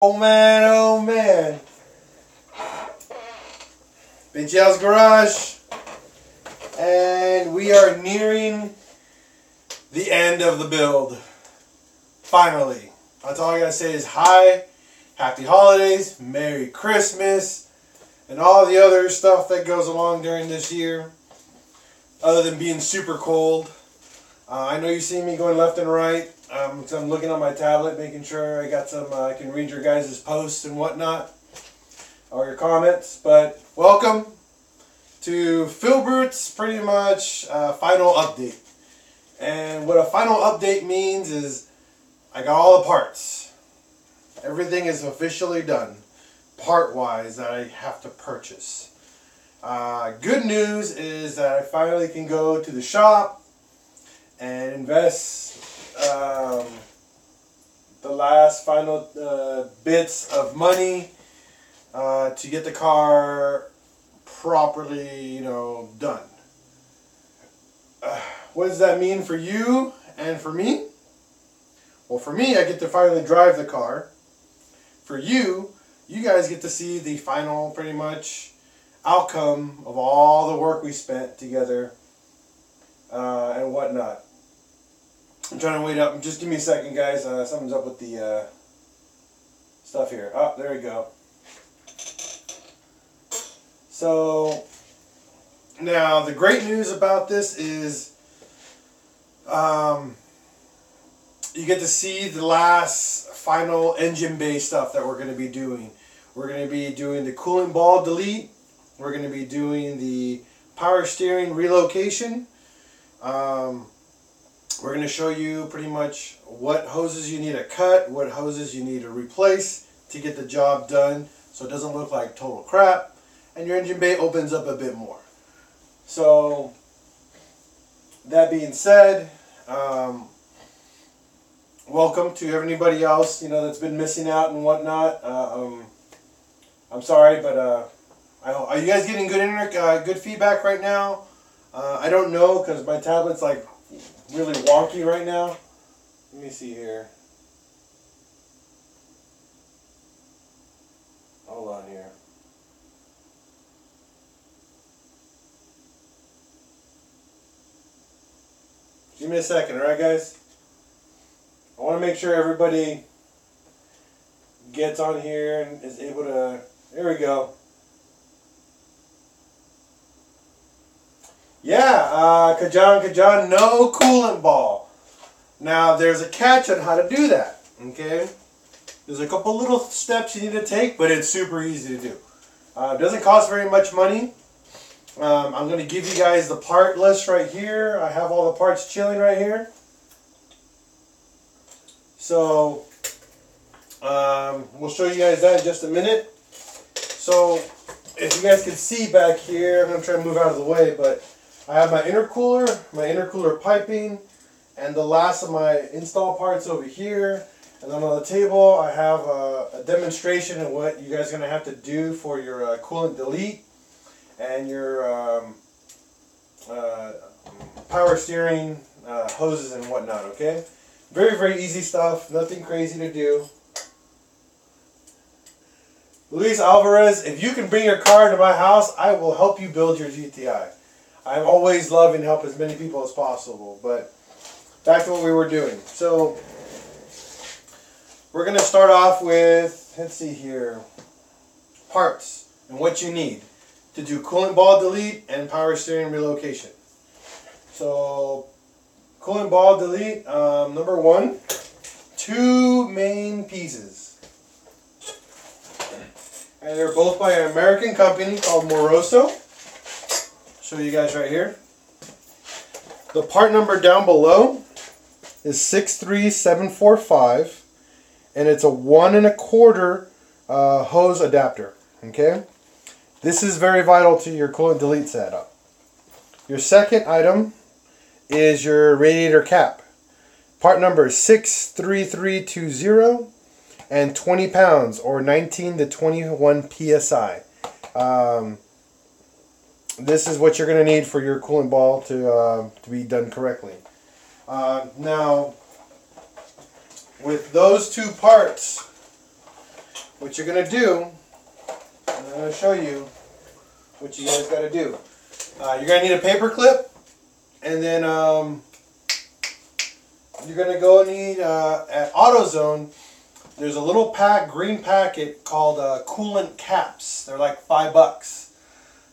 Oh man, oh man. PincheAls garage. And we are nearing the end of the build. Finally. That's all I gotta say is hi, happy holidays, Merry Christmas, and all the other stuff that goes along during this year. Other than being super cold. I know you see me going left and right. So I'm looking on my tablet, making sure I got some, I can read your guys' posts and whatnot, or your comments. But welcome to Filbert's pretty much final update. And what a final update means is I got all the parts. Everything is officially done, part-wise, that I have to purchase. Good news is that I finally can go to the shop and invest the last final bits of money to get the car properly, done. What does that mean for you and for me? Well, for me, I get to finally drive the car. For you, you guys get to see the final, pretty much, outcome of all the work we spent together and whatnot. I'm trying to wait up. Just give me a second, guys. Something's up with the stuff here. Oh, there we go. So, now the great news about this is you get to see the last final engine bay stuff that we're going to be doing. We're going to be doing the coolant ball delete. We're going to be doing the power steering relocation. We're going to show you pretty much what hoses you need to cut, what hoses you need to replace to get the job done so it doesn't look like total crap and your engine bay opens up a bit more. So, that being said, welcome to everybody else that's been missing out and whatnot. I'm sorry, but are you guys getting good internet, good feedback right now? I don't know because my tablet's like really wonky right now. Let me see here. Hold on here. Give me a second, alright guys? I want to make sure everybody gets on here and is able to... There we go. Yeah, Kajan, no coolant ball. Now, there's a catch on how to do that, okay? There's a couple little steps you need to take, but it's super easy to do. It doesn't cost very much money. I'm going to give you guys the part list right here. I have all the parts chilling right here. So, we'll show you guys that in just a minute. So, if you guys can see back here, I'm going to try to move out of the way, but I have my intercooler piping, and the last of my install parts over here. And then on the table, I have a demonstration of what you guys are going to have to do for your coolant delete and your power steering hoses and whatnot, okay? Very, very easy stuff. Nothing crazy to do. Luis Alvarez, if you can bring your car to my house, I will help you build your GTI. I'm always loving to help as many people as possible, but back to what we were doing. So, we're going to start off with, let's see here, parts and what you need to do coolant ball delete and power steering relocation. So, coolant ball delete, number one, 2 main pieces. And they're both by an American company called Moroso. Show you guys right here. The part number down below is 63745, and it's a 1 1/4 hose adapter. Okay, this is very vital to your coolant delete setup. Your second item is your radiator cap. Part number is 63320 and 20 pounds or 19 to 21 psi. This is what you're going to need for your coolant ball to be done correctly. Now, with those two parts, what you're going to do, and I'm going to show you what you guys got to do. You're going to need a paper clip, and then you're going to go need, at AutoZone, there's a little green packet called coolant caps. They're like $5.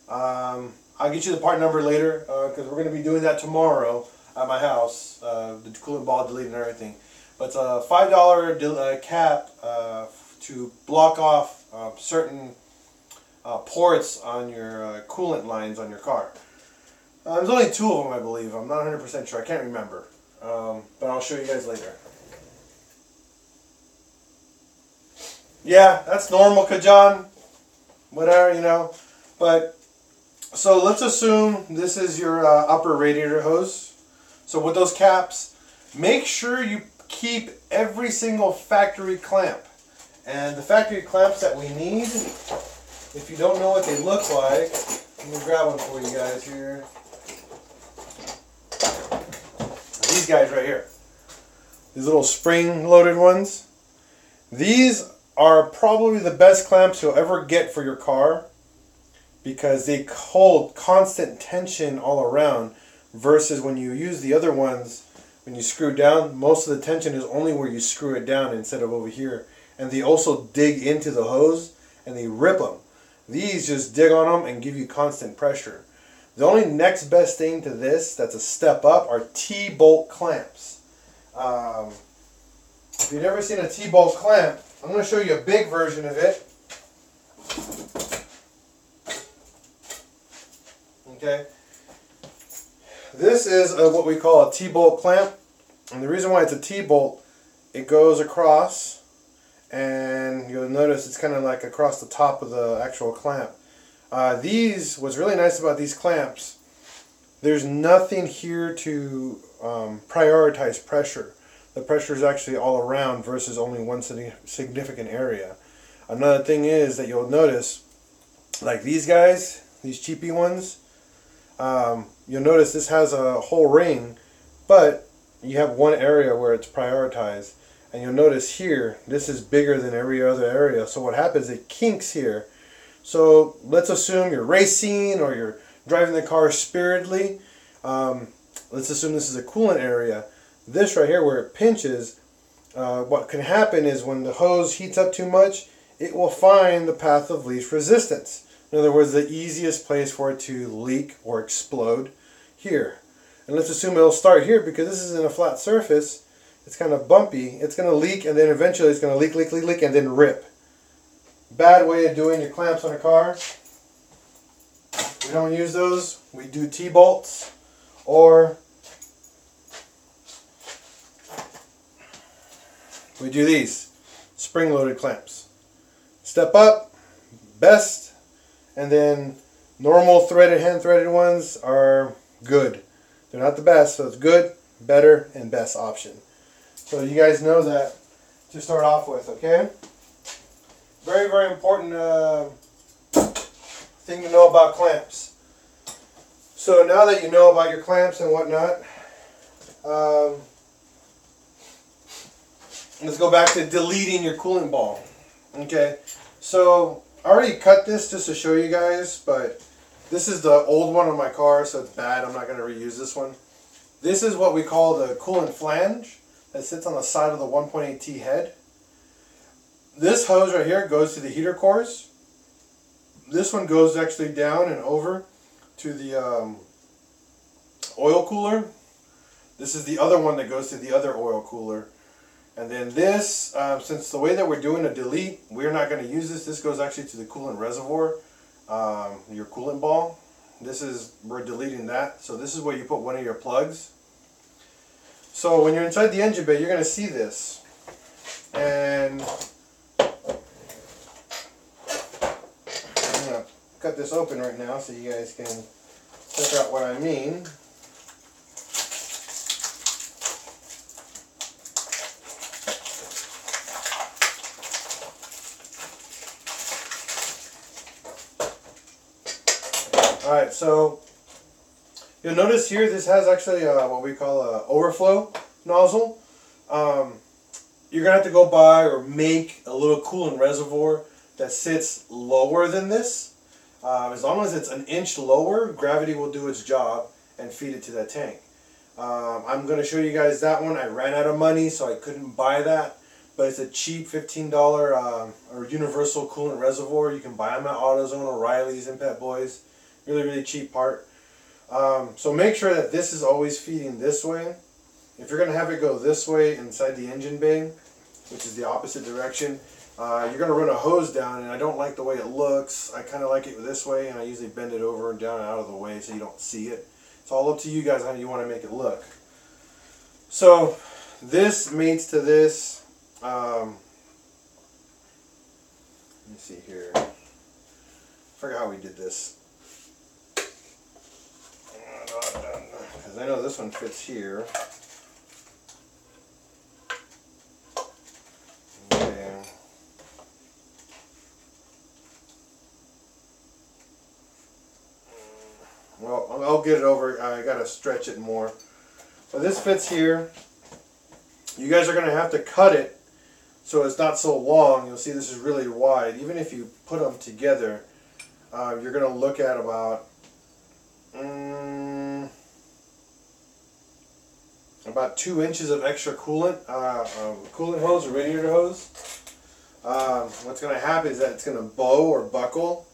I'll get you the part number later because we're going to be doing that tomorrow at my house, the coolant ball deleting and everything. But it's a $5 cap to block off certain ports on your coolant lines on your car. There's only 2 of them, I believe. I'm not 100% sure. I can't remember. But I'll show you guys later. Yeah, that's normal, Kajan. Whatever, you know. But, so let's assume this is your upper radiator hose. So with those caps, make sure you keep every single factory clamp. And the factory clamps that we need, if you don't know what they look like, let me grab one for you guys here. These guys right here. These little spring-loaded ones. These are probably the best clamps you'll ever get for your car because they hold constant tension all around versus when you use the other ones, when you screw down, most of the tension is only where you screw it down instead of over here. And they also dig into the hose and they rip them. These just dig on them and give you constant pressure. The only next best thing to this that's a step up are T-bolt clamps. If you've never seen a T-bolt clamp, I'm going to show you a big version of it. Okay. This is what we call a T-bolt clamp. And the reason why it's a T-bolt, it goes across and you'll notice it's kind of like across the top of the actual clamp. What's really nice about these clamps, there's nothing here to prioritize pressure. The pressure is actually all around versus only one significant area. Another thing is that you'll notice, like these guys, these cheapy ones, you'll notice this has a whole ring, but you have one area where it's prioritized. And you'll notice here, this is bigger than every other area. So what happens, it kinks here. So let's assume you're racing or you're driving the car spiritedly. Let's assume this is a coolant area. This right here where it pinches, what can happen is when the hose heats up too much, it will find the path of least resistance. In other words, the easiest place for it to leak or explode here. And let's assume it'll start here because this is in a flat surface. It's kind of bumpy. It's going to leak and then eventually it's going to leak and then rip. Bad way of doing your clamps on a car. We don't use those. We do T-bolts or we do these spring-loaded clamps. Step up, best, and then normal threaded, hand-threaded ones are good. They're not the best, so it's good, better, and best option. So you guys know that to start off with, okay? Very, very important thing to know about clamps. So now that you know about your clamps and whatnot, let's go back to deleting your coolant ball. Okay, so I already cut this just to show you guys, but this is the old one on my car, so it's bad. I'm not going to reuse this one. This is what we call the coolant flange that sits on the side of the 1.8T head. This hose right here goes to the heater cores. This one goes actually down and over to the oil cooler. This is the other one that goes to the other oil cooler. And then this, since the way that we're doing a delete, we're not going to use this. This goes actually to the coolant reservoir, your coolant ball. We're deleting that. So this is where you put one of your plugs. So when you're inside the engine bay, you're going to see this. And I'm going to cut this open right now so you guys can check out what I mean. Alright, so you'll notice here this has actually what we call an overflow nozzle. you're going to have to go buy or make a little coolant reservoir that sits lower than this. As long as it's an inch lower, gravity will do its job and feed it to that tank. I'm going to show you guys that one. I ran out of money, so I couldn't buy that. But it's a cheap $15 or universal coolant reservoir. You can buy them at AutoZone, O'Reilly's, and Pet Boys. Really, really cheap part. So make sure that this is always feeding this way. If you're going to have it go this way inside the engine bay, which is the opposite direction, you're going to run a hose down, and I don't like the way it looks. I kind of like it this way, and I usually bend it over and down and out of the way so you don't see it. It's all up to you guys how you want to make it look. So this mates to this. Let me see here. I forgot how we did this. Because I know this one fits here. Okay. Well, I'll get it over. I gotta stretch it more. But this fits here. You guys are gonna have to cut it so it's not so long. You'll see this is really wide. Even if you put them together, you're gonna look at about 2 inches of extra coolant, coolant hose or radiator hose. What's going to happen is that it's going to bow or buckle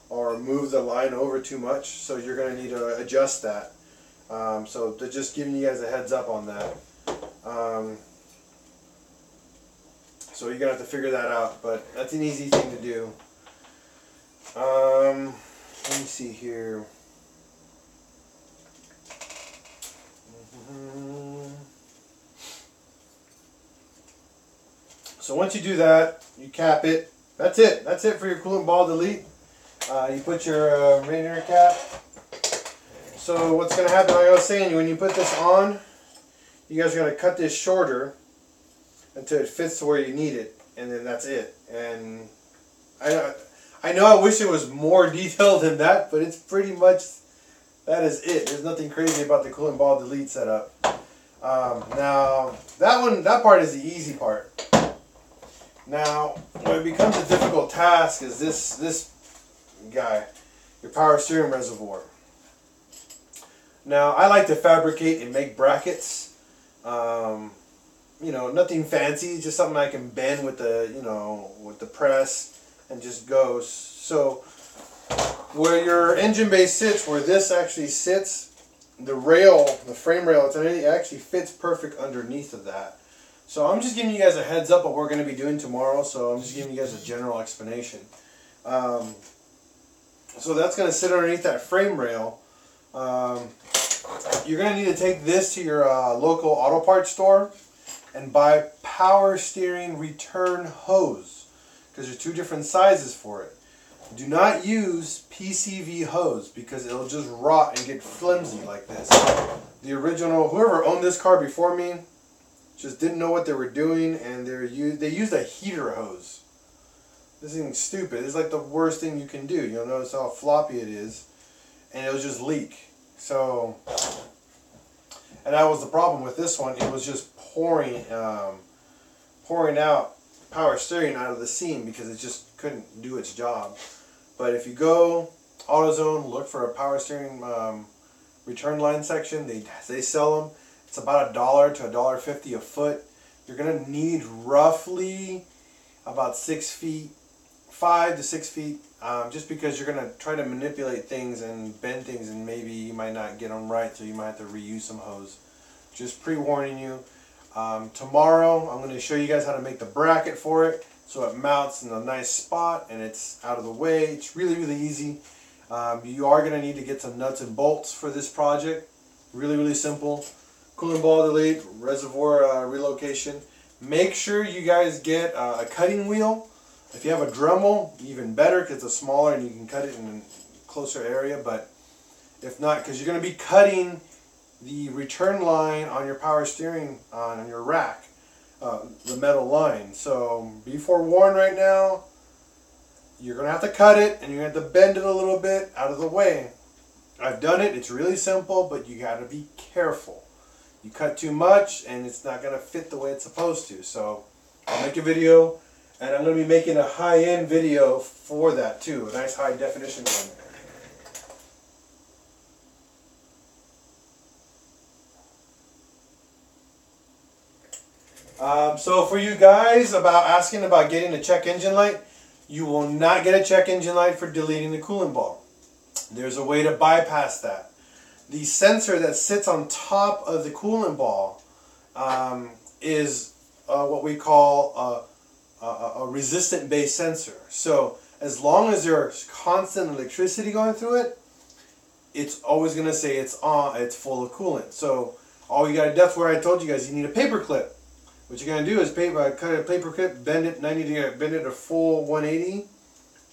or move the line over too much, so you're going to need to adjust that. So they're just giving you guys a heads up on that. So you're going to have to figure that out, but that's an easy thing to do. Let me see here. So once you do that, you cap it. That's it. That's it for your coolant ball delete. You put your radiator cap. So what's going to happen, like I was saying, when you put this on, you guys are going to cut this shorter until it fits to where you need it, and then that's it. And I know I wish it was more detailed than that, but it's pretty much, that is it. There's nothing crazy about the coolant ball delete setup. Now that part is the easy part. Now when it becomes a difficult task is this guy, your power steering reservoir. Now I like to fabricate and make brackets. You know, nothing fancy, just something I can bend with the, you know, with the press and just goes. So where your engine bay sits, where this actually sits, the rail, the frame rail, it actually fits perfect underneath of that. So I'm just giving you guys a heads up what we're going to be doing tomorrow, so I'm just giving you guys a general explanation. So that's going to sit underneath that frame rail. You're going to need to take this to your local auto parts store and buy power steering return hose, because there's 2 different sizes for it. Do not use PCV hose because it'll just rot and get flimsy like this. The original, whoever owned this car before me, just didn't know what they were doing, and they used a heater hose. This thing's stupid. It's like the worst thing you can do. You'll notice how floppy it is, and it'll just leak. So, and that was the problem with this one. It was just pouring out power steering out of the seam because it just couldn't do its job. But if you go AutoZone, look for a power steering return line section. They sell them. It's about $1 to $1.50 a foot. You're gonna need roughly about 6 feet, 5 to 6 feet, just because you're gonna try to manipulate things and bend things, and maybe you might not get them right, so you might have to reuse some hose. Just pre-warning you. Tomorrow I'm going to show you guys how to make the bracket for it so it mounts in a nice spot and it's out of the way. It's really, really easy. You are going to need to get some nuts and bolts for this project. Really, really simple. Coolant ball delete, reservoir relocation. Make sure you guys get a cutting wheel. If you have a Dremel, even better because it's smaller and you can cut it in a closer area. But if not, because you're going to be cutting the return line on your power steering on your rack, the metal line. So be forewarned right now, you're going to have to cut it and you're going to have to bend it a little bit out of the way. I've done it. It's really simple, but you got to be careful. You cut too much and it's not going to fit the way it's supposed to. So I'll make a video, and I'm going to be making a high-end video for that too, a nice high definition one. So for you guys asking about getting a check engine light, you will not get a check engine light for deleting the coolant ball. There's a way to bypass that. The sensor that sits on top of the coolant ball is what we call a resistant based sensor. So as long as there's constant electricity going through it, it's always going to say it's on, it's full of coolant. So all you got to, that's where I told you guys you need a paper clip. What you're going to do is cut a paper clip, bend it 90 degrees, bend it a full 180,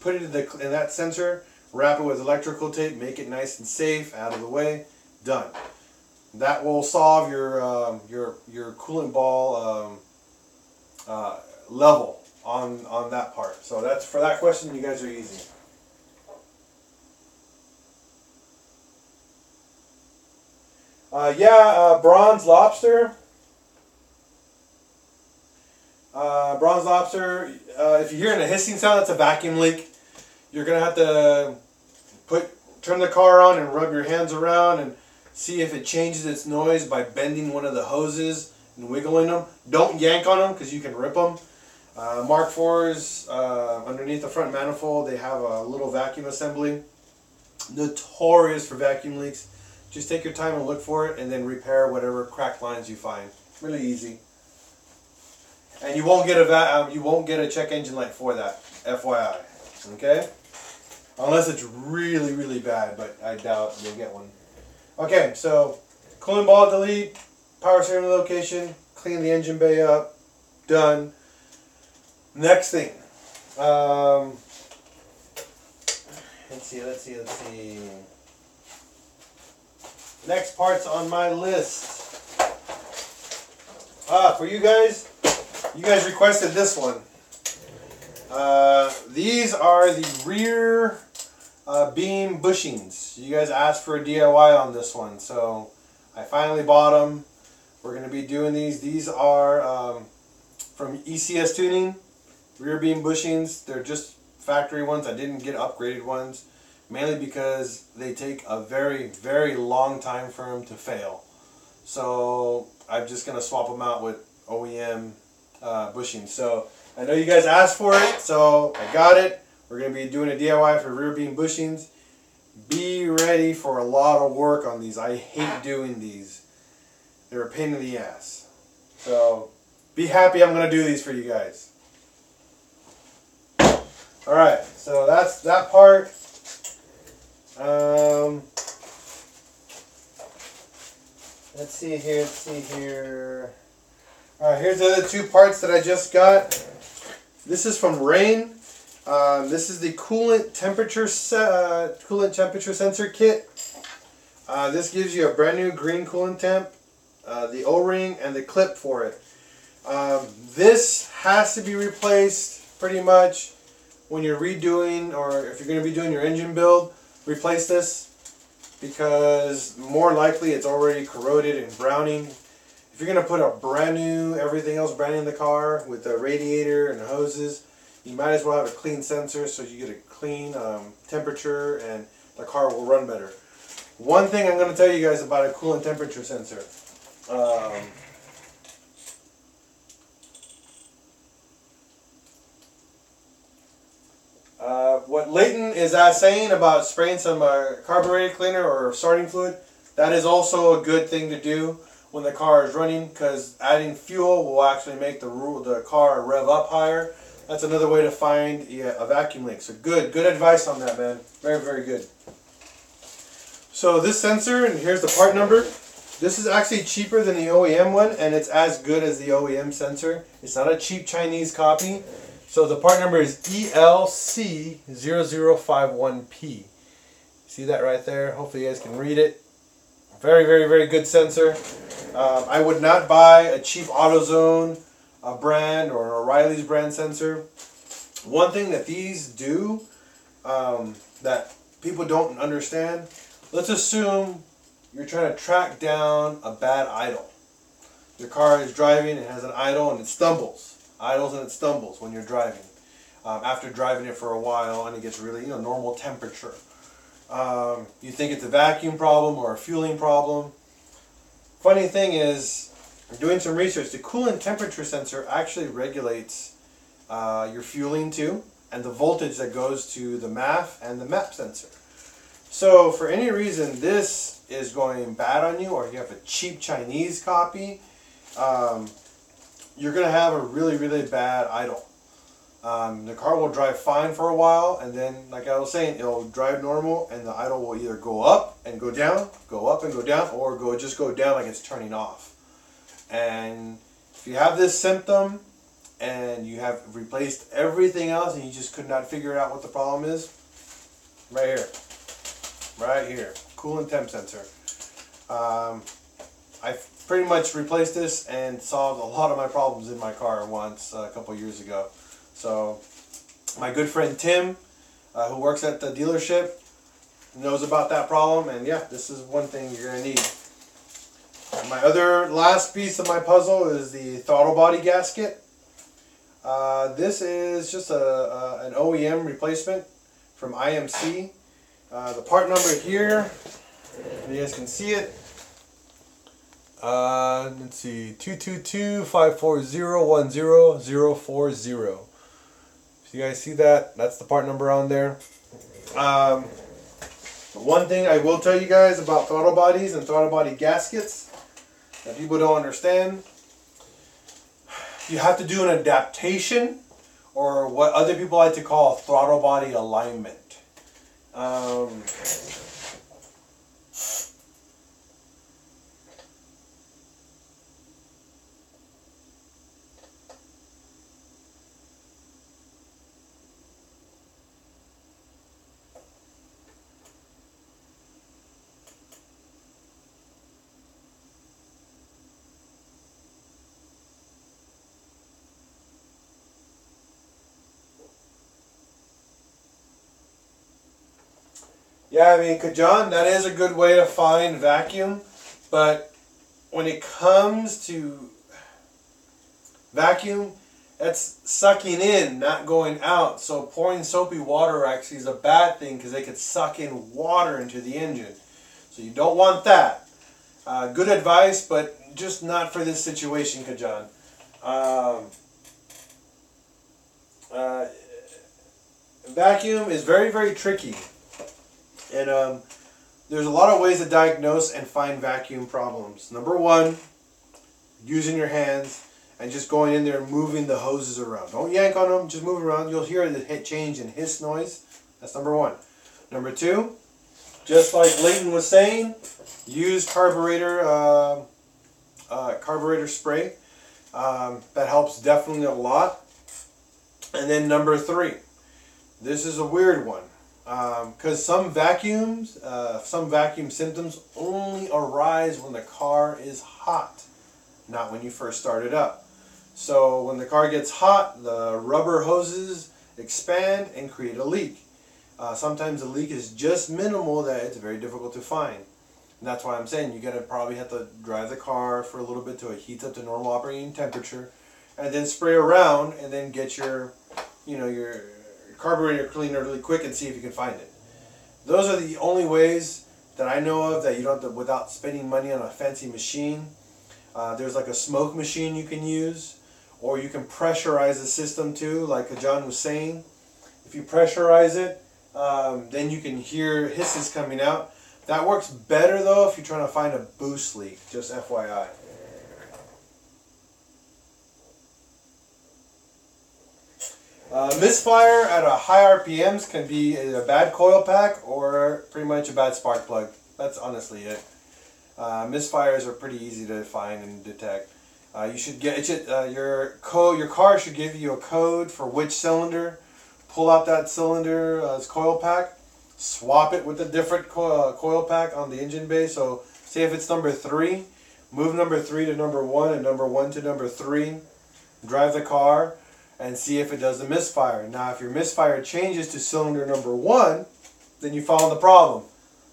put it in that sensor, wrap it with electrical tape, make it nice and safe, out of the way, done. That will solve your coolant ball level on that part. So that's, for that question, you guys are easy. Bronze lobster. Bronze lobster, if you're hearing a hissing sound, that's a vacuum leak. You're going to have to turn the car on and rub your hands around and see if it changes its noise by bending one of the hoses and wiggling them. Don't yank on them because you can rip them. Mark IVs, underneath the front manifold, they have a little vacuum assembly. Notorious for vacuum leaks. Just take your time and look for it and then repair whatever cracked lines you find. Really easy. And you won't get a check engine light for that, FYI. Okay? Unless it's really, really bad, but I doubt you'll get one. Okay, so coolant ball delete, power steering location, clean the engine bay up, done. Next thing. Let's see. Next parts on my list. For you guys requested this one. These are the rear beam bushings. You guys asked for a DIY on this one, so I finally bought them. We're going to be doing these. These are from ECS Tuning, rear beam bushings. They're just factory ones. I didn't get upgraded ones, mainly because they take a very, very long time for them to fail. So I'm just going to swap them out with OEM bushings. So I know you guys asked for it, so I got it. We're going to be doing a DIY for rear beam bushings. Be ready for a lot of work on these. I hate doing these. They're a pain in the ass. So be happy I'm going to do these for you guys. Alright, so that's that part. Let's see here. Alright, here's the other two parts that I just got. This is from Rain. This is the coolant temperature sensor kit. This gives you a brand new green coolant temp, the O-ring, and the clip for it. This has to be replaced pretty much when you're redoing, or if you're going to be doing your engine build. Replace this because more likely it's already corroded and browning. If you're going to put a brand new, everything else brand new in the car with the radiator and the hoses, you might as well have a clean sensor so you get a clean temperature and the car will run better. One thing I'm going to tell you guys about a coolant temperature sensor. What Leighton is saying about spraying some carburetor cleaner or starting fluid, that is also a good thing to do when the car is running, because adding fuel will actually make the car rev up higher. That's another way to find a vacuum leak. So good advice on that, man. Very, very good. So this sensor, and here's the part number. This is actually cheaper than the OEM one, and it's as good as the OEM sensor. It's not a cheap Chinese copy. So the part number is ELC0051P. See that right there? Hopefully you guys can read it. Very, very, very good sensor. I would not buy a cheap AutoZone brand or O'Reilly's brand sensor. One thing that these do that people don't understand, let's assume you're trying to track down a bad idle. Your car is driving and has an idle and it stumbles. idles and it stumbles when you're driving. After driving it for a while and it gets really, normal temperature. You think it's a vacuum problem or a fueling problem. Funny thing is, doing some research, the coolant temperature sensor actually regulates your fueling too, and the voltage that goes to the MAF and the MAP sensor. So for any reason this is going bad on you, or you have a cheap Chinese copy, you're going to have a really, really bad idle. The car will drive fine for a while, and then, like I was saying, it'll drive normal, and the idle will either go up and go down, go up and go down, or just go down like it's turning off. And if you have this symptom, and you have replaced everything else, and you just could not figure out what the problem is, right here, coolant temp sensor. I've pretty much replaced this and solved a lot of my problems in my car once a couple years ago. So my good friend Tim, who works at the dealership, knows about that problem, and yeah, this is one thing you're going to need. And my other last piece of my puzzle is the throttle body gasket. This is just an OEM replacement from IMC. The part number here, you guys can see it. Let's see, 222-540-10040. You guys see that? That's the part number on there. One thing I will tell you guys about throttle bodies and throttle body gaskets that people don't understand, you have to do an adaptation, or what other people like to call throttle body alignment. Yeah, I mean, John, that is a good way to find vacuum, but when it comes to vacuum, that's sucking in, not going out. So pouring soapy water actually is a bad thing because they could suck in water into the engine. So you don't want that. Good advice, but just not for this situation, Kajan. Vacuum is very, very tricky. And there's a lot of ways to diagnose and find vacuum problems. Number one, using your hands and just going in there and moving the hoses around. Don't yank on them, just move around. You'll hear the hit change in hiss noise. That's number one. Number two, just like Leighton was saying, use carburetor spray. That helps definitely a lot. And then number three, this is a weird one. Because some vacuum symptoms only arise when the car is hot, not when you first start it up. So when the car gets hot, the rubber hoses expand and create a leak. Sometimes the leak is just minimal that it's very difficult to find. And that's why I'm saying you're gonna probably have to drive the car for a little bit till it heats up to normal operating temperature, and then spray around, and then get your carburetor cleaner really quick and see if you can find it. Those are the only ways that I know of that you don't have to, without spending money on a fancy machine. There's like a smoke machine you can use, or you can pressurize the system too, like John was saying. If you pressurize it, then you can hear hisses coming out. That works better though if you're trying to find a boost leak, just FYI. Misfire at a high RPMs can be a bad coil pack or pretty much a bad spark plug. That's honestly it. Misfires are pretty easy to find and detect. You should get your car should give you a code for which cylinder. Pull out that cylinder's coil pack, swap it with a different coil pack on the engine bay. So say if it's number 3, move number 3 to number 1 and number 1 to number 3. Drive the car and see if it does the misfire. Now if your misfire changes to cylinder number 1, then you found the problem.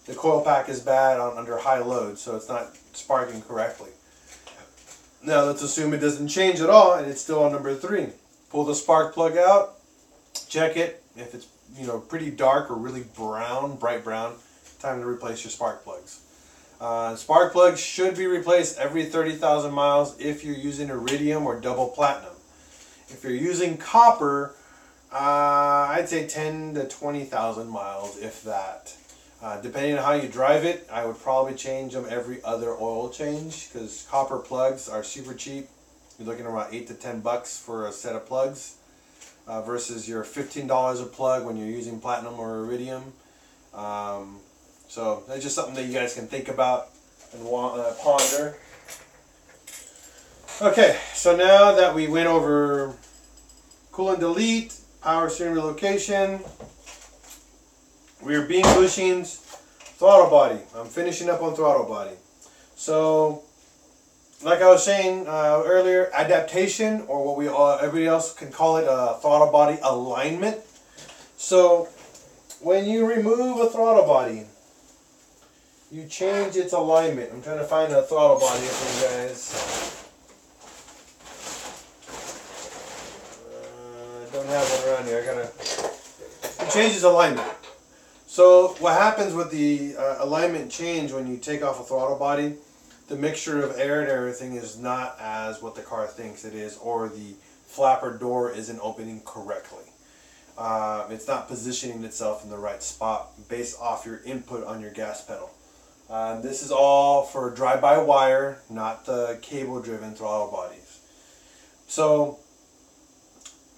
The coil pack is bad under high load, so it's not sparking correctly. Now let's assume it doesn't change at all and it's still on number 3. Pull the spark plug out, check it. If it's pretty dark or really brown, bright brown, time to replace your spark plugs. Spark plugs should be replaced every 30,000 miles if you're using iridium or double platinum. If you're using copper, I'd say 10 to 20,000 miles, if that. Depending on how you drive it, I would probably change them every other oil change, because copper plugs are super cheap. You're looking at around $8 to $10 for a set of plugs, versus your $15 a plug when you're using platinum or iridium. So that's just something that you guys can think about and ponder. Okay, so now that we went over coolant delete, power steering relocation, rear beam bushings, throttle body. I'm finishing up on throttle body. So, like I was saying earlier, adaptation, or what everybody else can call it, throttle body alignment. So, when you remove a throttle body, you change its alignment. I'm trying to find a throttle body for you guys. I don't have one around here. It changes alignment. So what happens with the alignment change when you take off a throttle body, the mixture of air and everything is not as what the car thinks it is, or the flapper door isn't opening correctly. It's not positioning itself in the right spot based off your input on your gas pedal. This is all for drive-by-wire, not the cable-driven throttle bodies. So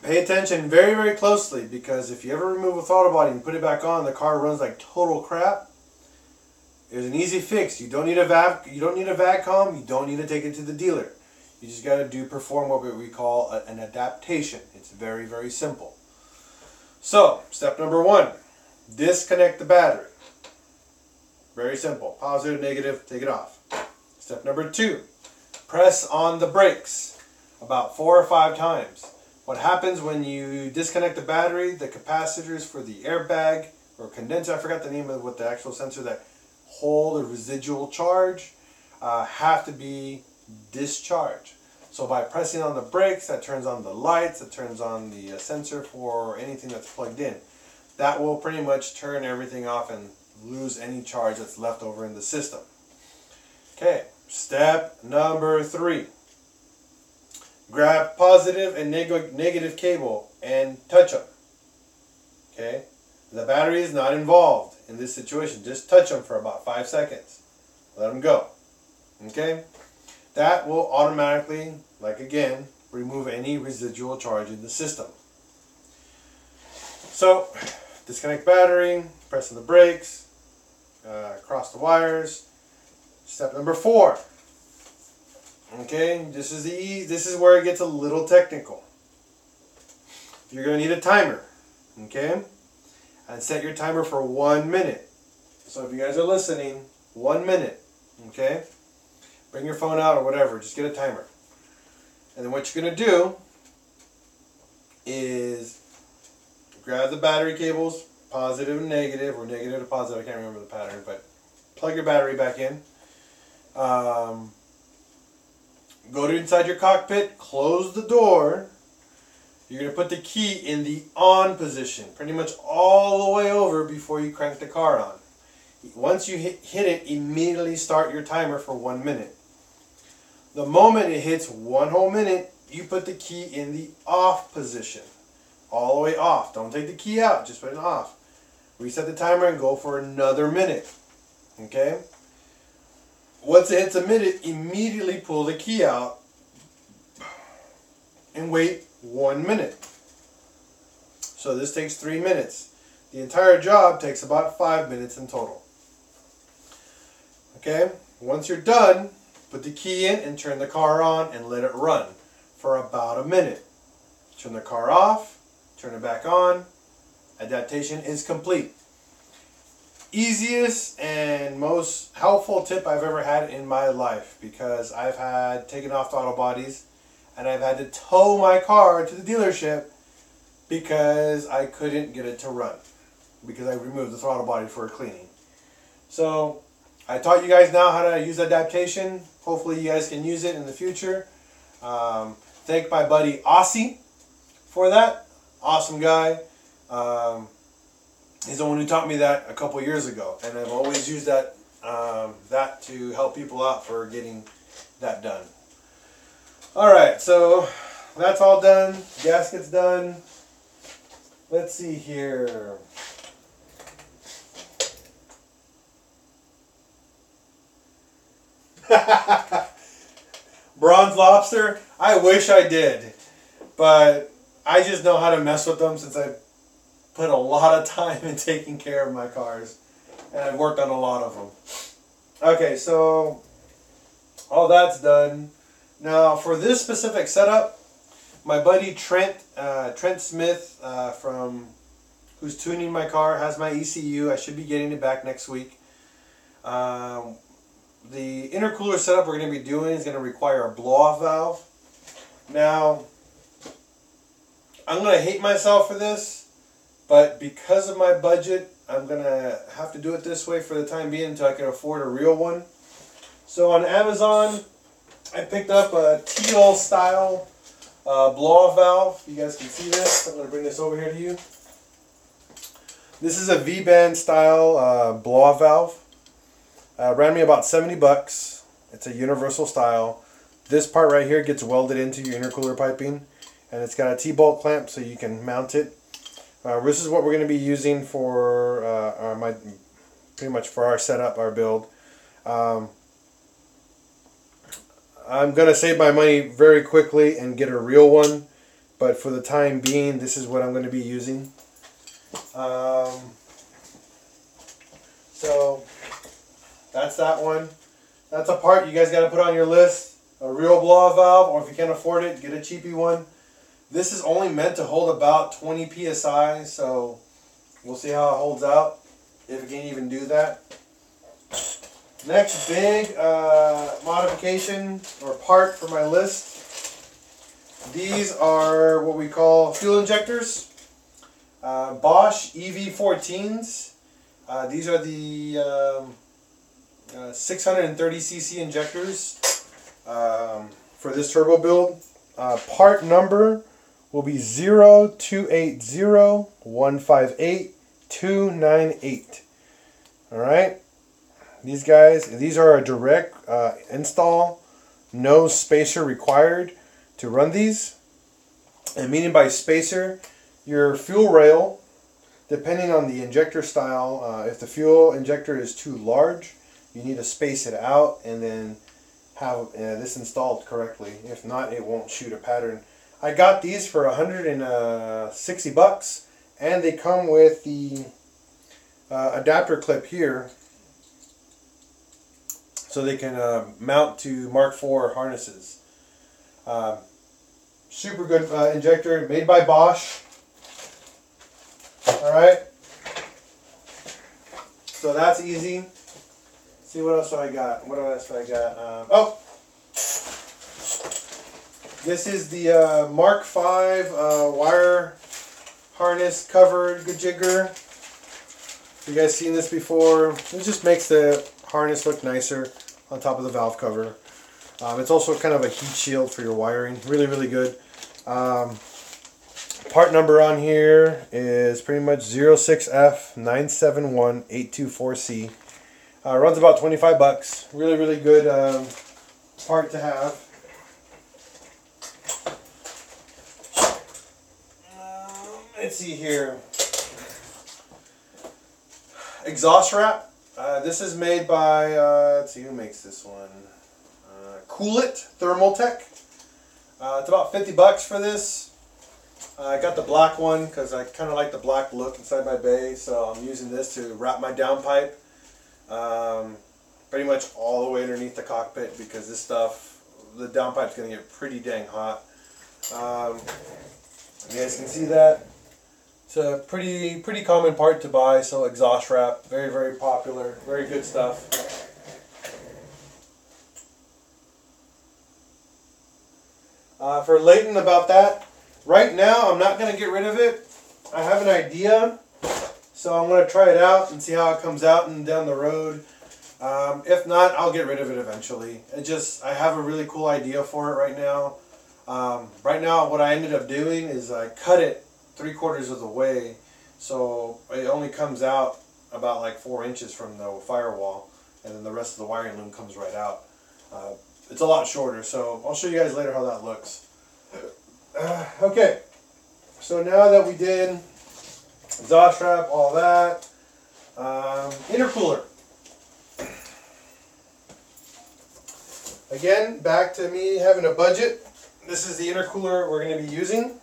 pay attention very, very closely, because if you ever remove a throttle body and put it back on, the car runs like total crap. There's an easy fix. You don't need a VACCOM. You don't need to take it to the dealer. You just got to perform what we call an adaptation. It's very, very simple. So step number 1, disconnect the battery. Very simple. Positive, negative, take it off. Step number 2, press on the brakes about 4 or 5 times. What happens when you disconnect the battery, the capacitors for the airbag or condenser, I forgot the name of what the actual sensor that hold the residual charge, have to be discharged. So by pressing on the brakes, that turns on the lights, that turns on the sensor for anything that's plugged in. That will pretty much turn everything off and lose any charge that's left over in the system. Okay, step number 3. Grab positive and negative cable and touch them. Okay? The battery is not involved in this situation. Just touch them for about 5 seconds. Let them go. Okay? That will automatically, like again, remove any residual charge in the system. So, disconnect battery, press on the brakes, cross the wires. Step number 4. Okay, this is where it gets a little technical. You're going to need a timer, okay? And set your timer for 1 minute. So if you guys are listening, 1 minute, okay? Bring your phone out or whatever, just get a timer. And then what you're going to do is grab the battery cables, positive and negative, or negative to positive, I can't remember the pattern, but plug your battery back in. Go to inside your cockpit, close the door. You're going to put the key in the on position, pretty much all the way over before you crank the car on. Once you hit it, immediately start your timer for 1 minute. The moment it hits 1 whole minute, you put the key in the off position. All the way off. Don't take the key out, just put it off. Reset the timer and go for another minute. Okay? Once it hits a minute, immediately pull the key out and wait 1 minute. So this takes 3 minutes. The entire job takes about 5 minutes in total. Okay? Once you're done, put the key in and turn the car on and let it run for about a minute. Turn the car off, turn it back on. Adaptation is complete. Easiest and most helpful tip I've ever had in my life, because I've had taken off throttle bodies and I've had to tow my car to the dealership because I couldn't get it to run, because I removed the throttle body for cleaning. So I taught you guys now how to use adaptation. Hopefully you guys can use it in the future. Thank my buddy Aussie for that. Awesome guy. He's the one who taught me that a couple years ago, and I've always used that to help people out for getting that done. Alright, so that's all done. Gasket's done. Let's see here. Bronze lobster? I wish I did, but I just know how to mess with them since I put a lot of time in taking care of my cars, and I've worked on a lot of them. Okay, so all that's done. Now for this specific setup, my buddy Trent Smith who's tuning my car, has my ECU. I should be getting it back next week. The intercooler setup we're going to be doing is going to require a blow-off valve. Now, I'm going to hate myself for this, but because of my budget, I'm going to have to do it this way for the time being until I can afford a real one. So on Amazon, I picked up a PincheAls style blow-off valve. You guys can see this. I'm going to bring this over here to you. This is a V-band style blow-off valve. Ran me about 70 bucks. It's a universal style. This part right here gets welded into your intercooler piping, and it's got a T-bolt clamp so you can mount it. This is what we're going to be using for pretty much for our setup, our build. I'm going to save my money very quickly and get a real one, but for the time being, this is what I'm going to be using. So that's that one. That's a part you guys got to put on your list. A real blow-off valve, or if you can't afford it, get a cheapy one. This is only meant to hold about 20 psi, so we'll see how it holds out, if it can even do that. Next big modification or part for my list. These are what we call fuel injectors. Bosch EV14s. These are the 630cc injectors for this turbo build. Part number will be 0280158 Alright, these are a direct install, no spacer required to run these. And meaning by spacer, your fuel rail, depending on the injector style, if the fuel injector is too large, you need to space it out and then have this installed correctly. If not, it won't shoot a pattern. I got these for 160 bucks, and they come with the adapter clip here, so they can mount to Mark IV harnesses. Super good injector, made by Bosch. Alright, so that's easy. Let's see what else do I got. What else do I got? Oh! This is the Mark V wire harness covered jigger. You guys seen this before? It just makes the harness look nicer on top of the valve cover. It's also kind of a heat shield for your wiring. Really, really good. Part number on here is pretty much 06F971824C. Runs about 25 bucks. Really, really good part to have. Let's see here. Exhaust wrap. This is made by, let's see who makes this one. Cool It Thermaltech. It's about 50 bucks for this. I got the black one because I kind of like the black look inside my bay, so I'm using this to wrap my downpipe pretty much all the way underneath the cockpit, because this stuff, the downpipe's going to get pretty dang hot. You guys can see that. It's a pretty common part to buy, so exhaust wrap, very, very popular, very good stuff. For Leighton about that, right now I'm not going to get rid of it. I have an idea, so I'm going to try it out and see how it comes out and down the road. If not, I'll get rid of it eventually. I have a really cool idea for it right now. Right now, what I ended up doing is I cut it 3/4 of the way, so it only comes out about like 4 inches from the firewall, and then the rest of the wiring loom comes right out. It's a lot shorter, so I'll show you guys later how that looks. Okay, so now that we did exhaust wrap, all that, intercooler. Again, back to me having a budget. This is the intercooler we're going to be using.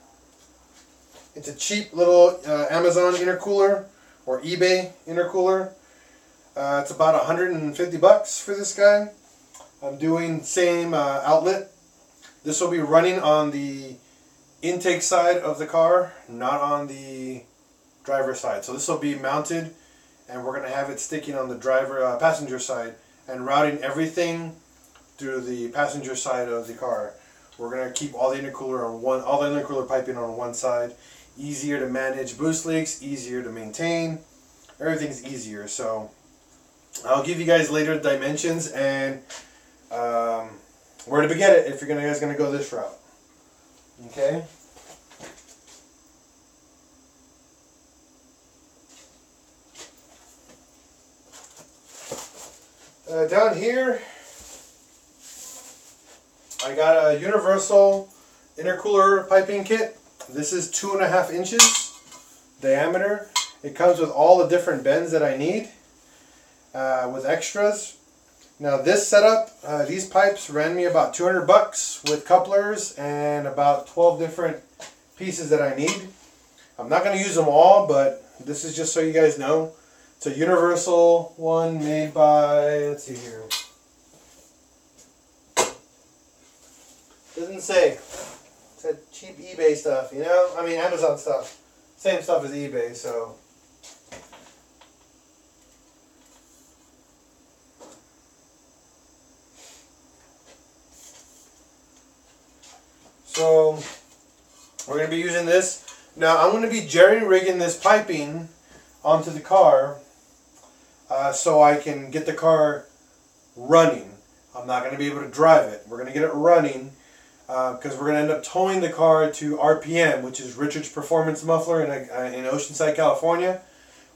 It's a cheap little Amazon intercooler or eBay intercooler. It's about 150 bucks for this guy. I'm doing same outlet. This will be running on the intake side of the car, not on the driver's side. So this will be mounted, and we're going to have it sticking on the passenger side and routing everything through the passenger side of the car. We're going to keep all the intercooler piping on one side. Easier to manage boost leaks, easier to maintain. Everything's easier. So I'll give you guys later dimensions and where to get it if you're guys going to go this route. Okay. Down here, I got a universal intercooler piping kit. This is 2.5 inches diameter. It comes with all the different bends that I need with extras. Now this setup, these pipes ran me about 200 bucks with couplers and about 12 different pieces that I need. I'm not going to use them all, but this is just so you guys know. It's a universal one made by, let's see here. Doesn't say. It's that cheap eBay stuff, you know? I mean Amazon stuff. Same stuff as eBay, so. So we're going to be using this. Now I'm going to be jerry-rigging this piping onto the car so I can get the car running. I'm not going to be able to drive it. We're going to get it running because we're going to end up towing the car to RPM, which is Richard's Performance Muffler in Oceanside, California,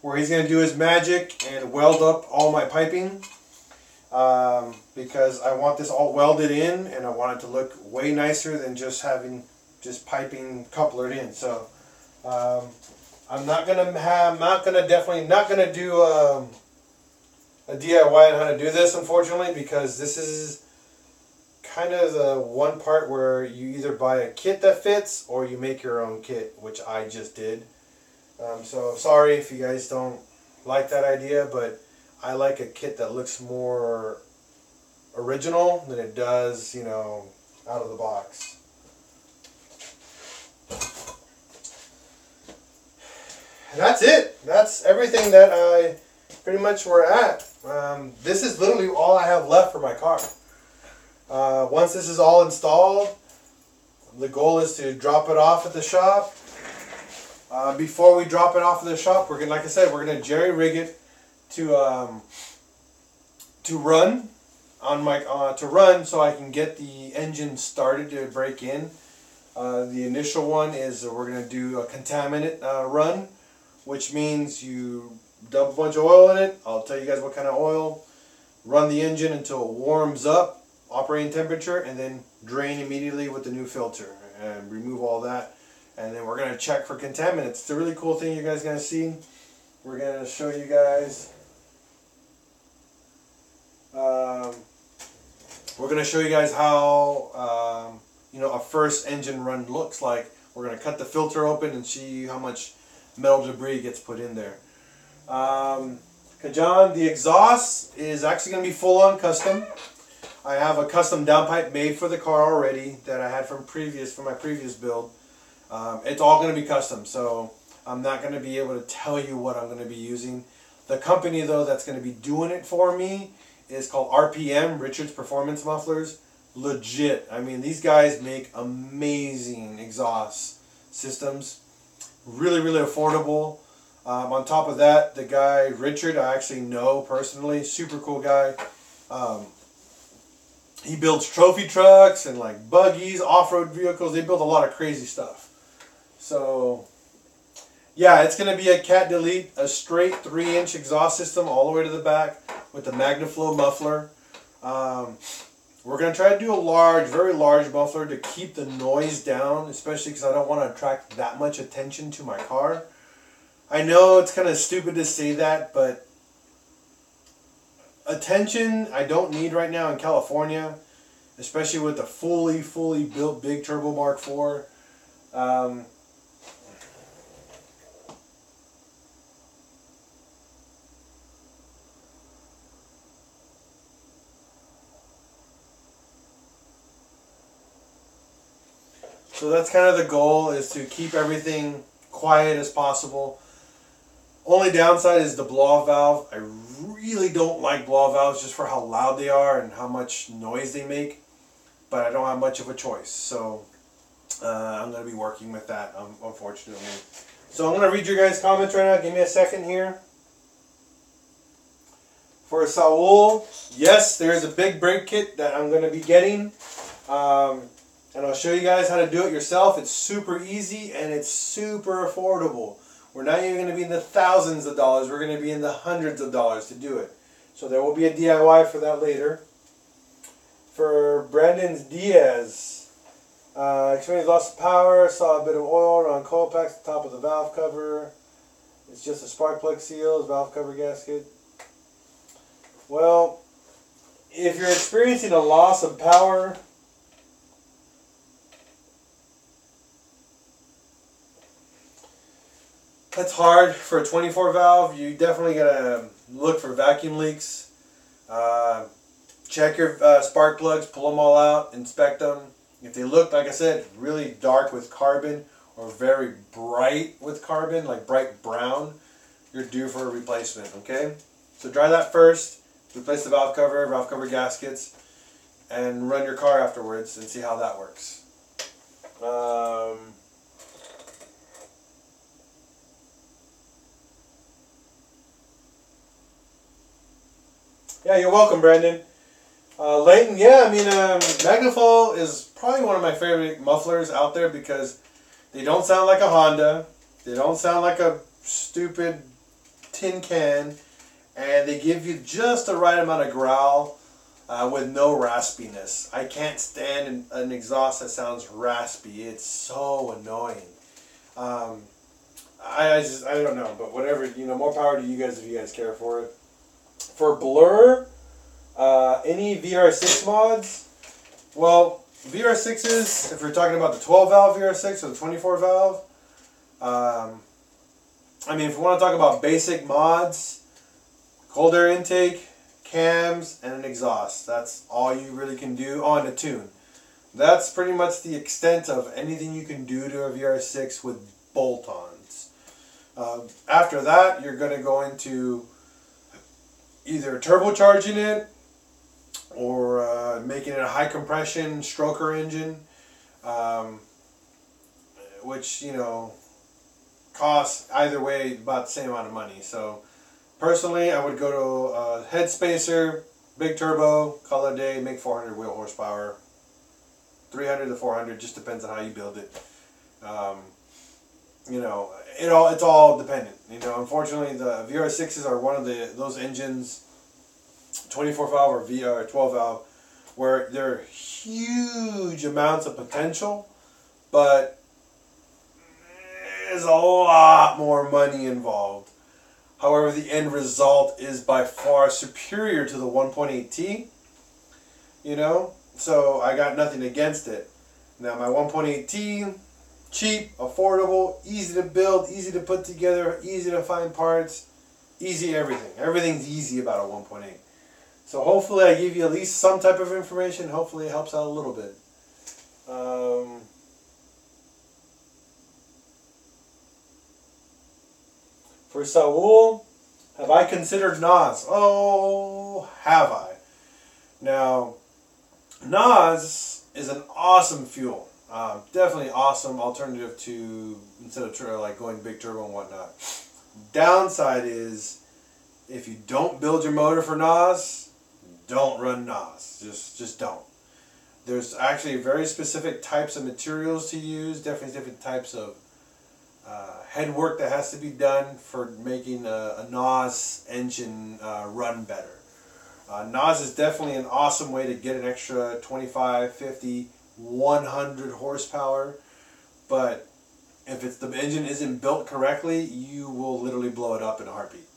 where he's going to do his magic and weld up all my piping. Because I want this all welded in, and I want it to look way nicer than just having piping couplered in. So I'm definitely not gonna do a DIY on how to do this, unfortunately, because this is kind of the one part where you either buy a kit that fits or you make your own kit, which I just did. So sorry if you guys don't like that idea, but I like a kit that looks more original than it does, you know, out of the box. And that's it. That's everything that I pretty much were at. This is literally all I have left for my car. Once this is all installed, the goal is to drop it off at the shop. Before we drop it off at the shop, we're gonna, like I said, we're gonna jerry-rig it to run on my so I can get the engine started to break in. The initial one is we're gonna do a contaminant run, which means you dump a bunch of oil in it. I'll tell you guys what kind of oil. Run the engine until it warms up, operating temperature, and then drain immediately with the new filter and remove all that. And then we're gonna check for contaminants. It's a really cool thing you guys are gonna see. We're gonna show you guys. We're going to show you guys how you know, a first engine run looks like. We're going to cut the filter open and see how much metal debris gets put in there. Kajan, the exhaust is actually going to be full-on custom. I have a custom downpipe made for the car already that I had from my previous build. It's all going to be custom, so I'm not going to be able to tell you what I'm going to be using. The company, though, that's going to be doing it for me is called RPM, Richard's Performance Mufflers. Legit. I mean, these guys make amazing exhaust systems. Really, really affordable. On top of that, the guy, Richard, I actually know personally, super cool guy. He builds trophy trucks and like buggies, off-road vehicles. They build a lot of crazy stuff. So, yeah, it's going to be a Cat Delete, a straight 3-inch exhaust system all the way to the back with the MagnaFlow muffler. We're going to try to do a large, very large muffler to keep the noise down, especially because I don't want to attract that much attention to my car. I know it's kind of stupid to say that, but attention I don't need right now in California, especially with the fully built big turbo Mark IV. So that's kind of the goal, is to keep everything quiet as possible. Only downside is the blow-off valve. I really don't like blow-off valves just for how loud they are and how much noise they make. But I don't have much of a choice. So I'm going to be working with that, unfortunately. So I'm going to read your guys' comments right now. Give me a second here. For Saul, yes, there's a big brake kit that I'm going to be getting. And I'll show you guys how to do it yourself. It's super easy and it's super affordable. We're not even going to be in the thousands of dollars. We're going to be in the hundreds of dollars to do it. So there will be a DIY for that later. For Brandon's Diaz, experienced loss of power, saw a bit of oil around coil packs at the top of the valve cover. It's just a spark plug seals, valve cover gasket. Well, if you're experiencing a loss of power, that's hard for a 24 valve. You definitely gotta look for vacuum leaks. Check your spark plugs, pull them all out, inspect them. If they look, like I said, really dark with carbon or very bright with carbon, like bright brown, you're due for a replacement, okay? So dry that first, replace the valve cover gaskets, and run your car afterwards and see how that works. Yeah, you're welcome, Brandon. Leighton, yeah, I mean, MagnaFlow is probably one of my favorite mufflers out there because they don't sound like a Honda, they don't sound like a stupid tin can, and they give you just the right amount of growl with no raspiness. I can't stand an exhaust that sounds raspy. It's so annoying. I don't know, but whatever, you know, more power to you guys if you guys care for it. For Blur, any VR6 mods, well, VR6s, if we're talking about the 12 valve VR6 or the 24 valve, I mean, if we want to talk about basic mods, cold air intake, cams, and an exhaust. That's all you really can do on a tune. That's pretty much the extent of anything you can do to a VR6 with bolt-ons. After that, you're going to go into either turbocharging it or making it a high compression stroker engine, which, you know, costs either way about the same amount of money. So personally, I would go to a head spacer, big turbo, call it a day, make 400 wheel horsepower, 300 to 400, just depends on how you build it. You know, it's all dependent. You know, unfortunately, the VR6s are one of those engines, 24 valve or VR 12 valve, where there are huge amounts of potential, but there's a lot more money involved. However, the end result is by far superior to the 1.8T. You know, so I got nothing against it. Now my 1.8T, cheap, affordable, easy to build, easy to put together, easy to find parts, easy everything. Everything's easy about a 1.8. So hopefully I give you at least some type of information. Hopefully it helps out a little bit. For Saul, have I considered NOS? Oh, have I. Now, NOS is an awesome fuel. Definitely awesome alternative to, instead of like going big turbo and whatnot. Downside is, if you don't build your motor for NOS, don't run NOS. Just don't. There's actually very specific types of materials to use, definitely different types of head work that has to be done for making a NOS engine run better. NOS is definitely an awesome way to get an extra 25, 50, 100 horsepower, but if the engine isn't built correctly, you will literally blow it up in a heartbeat.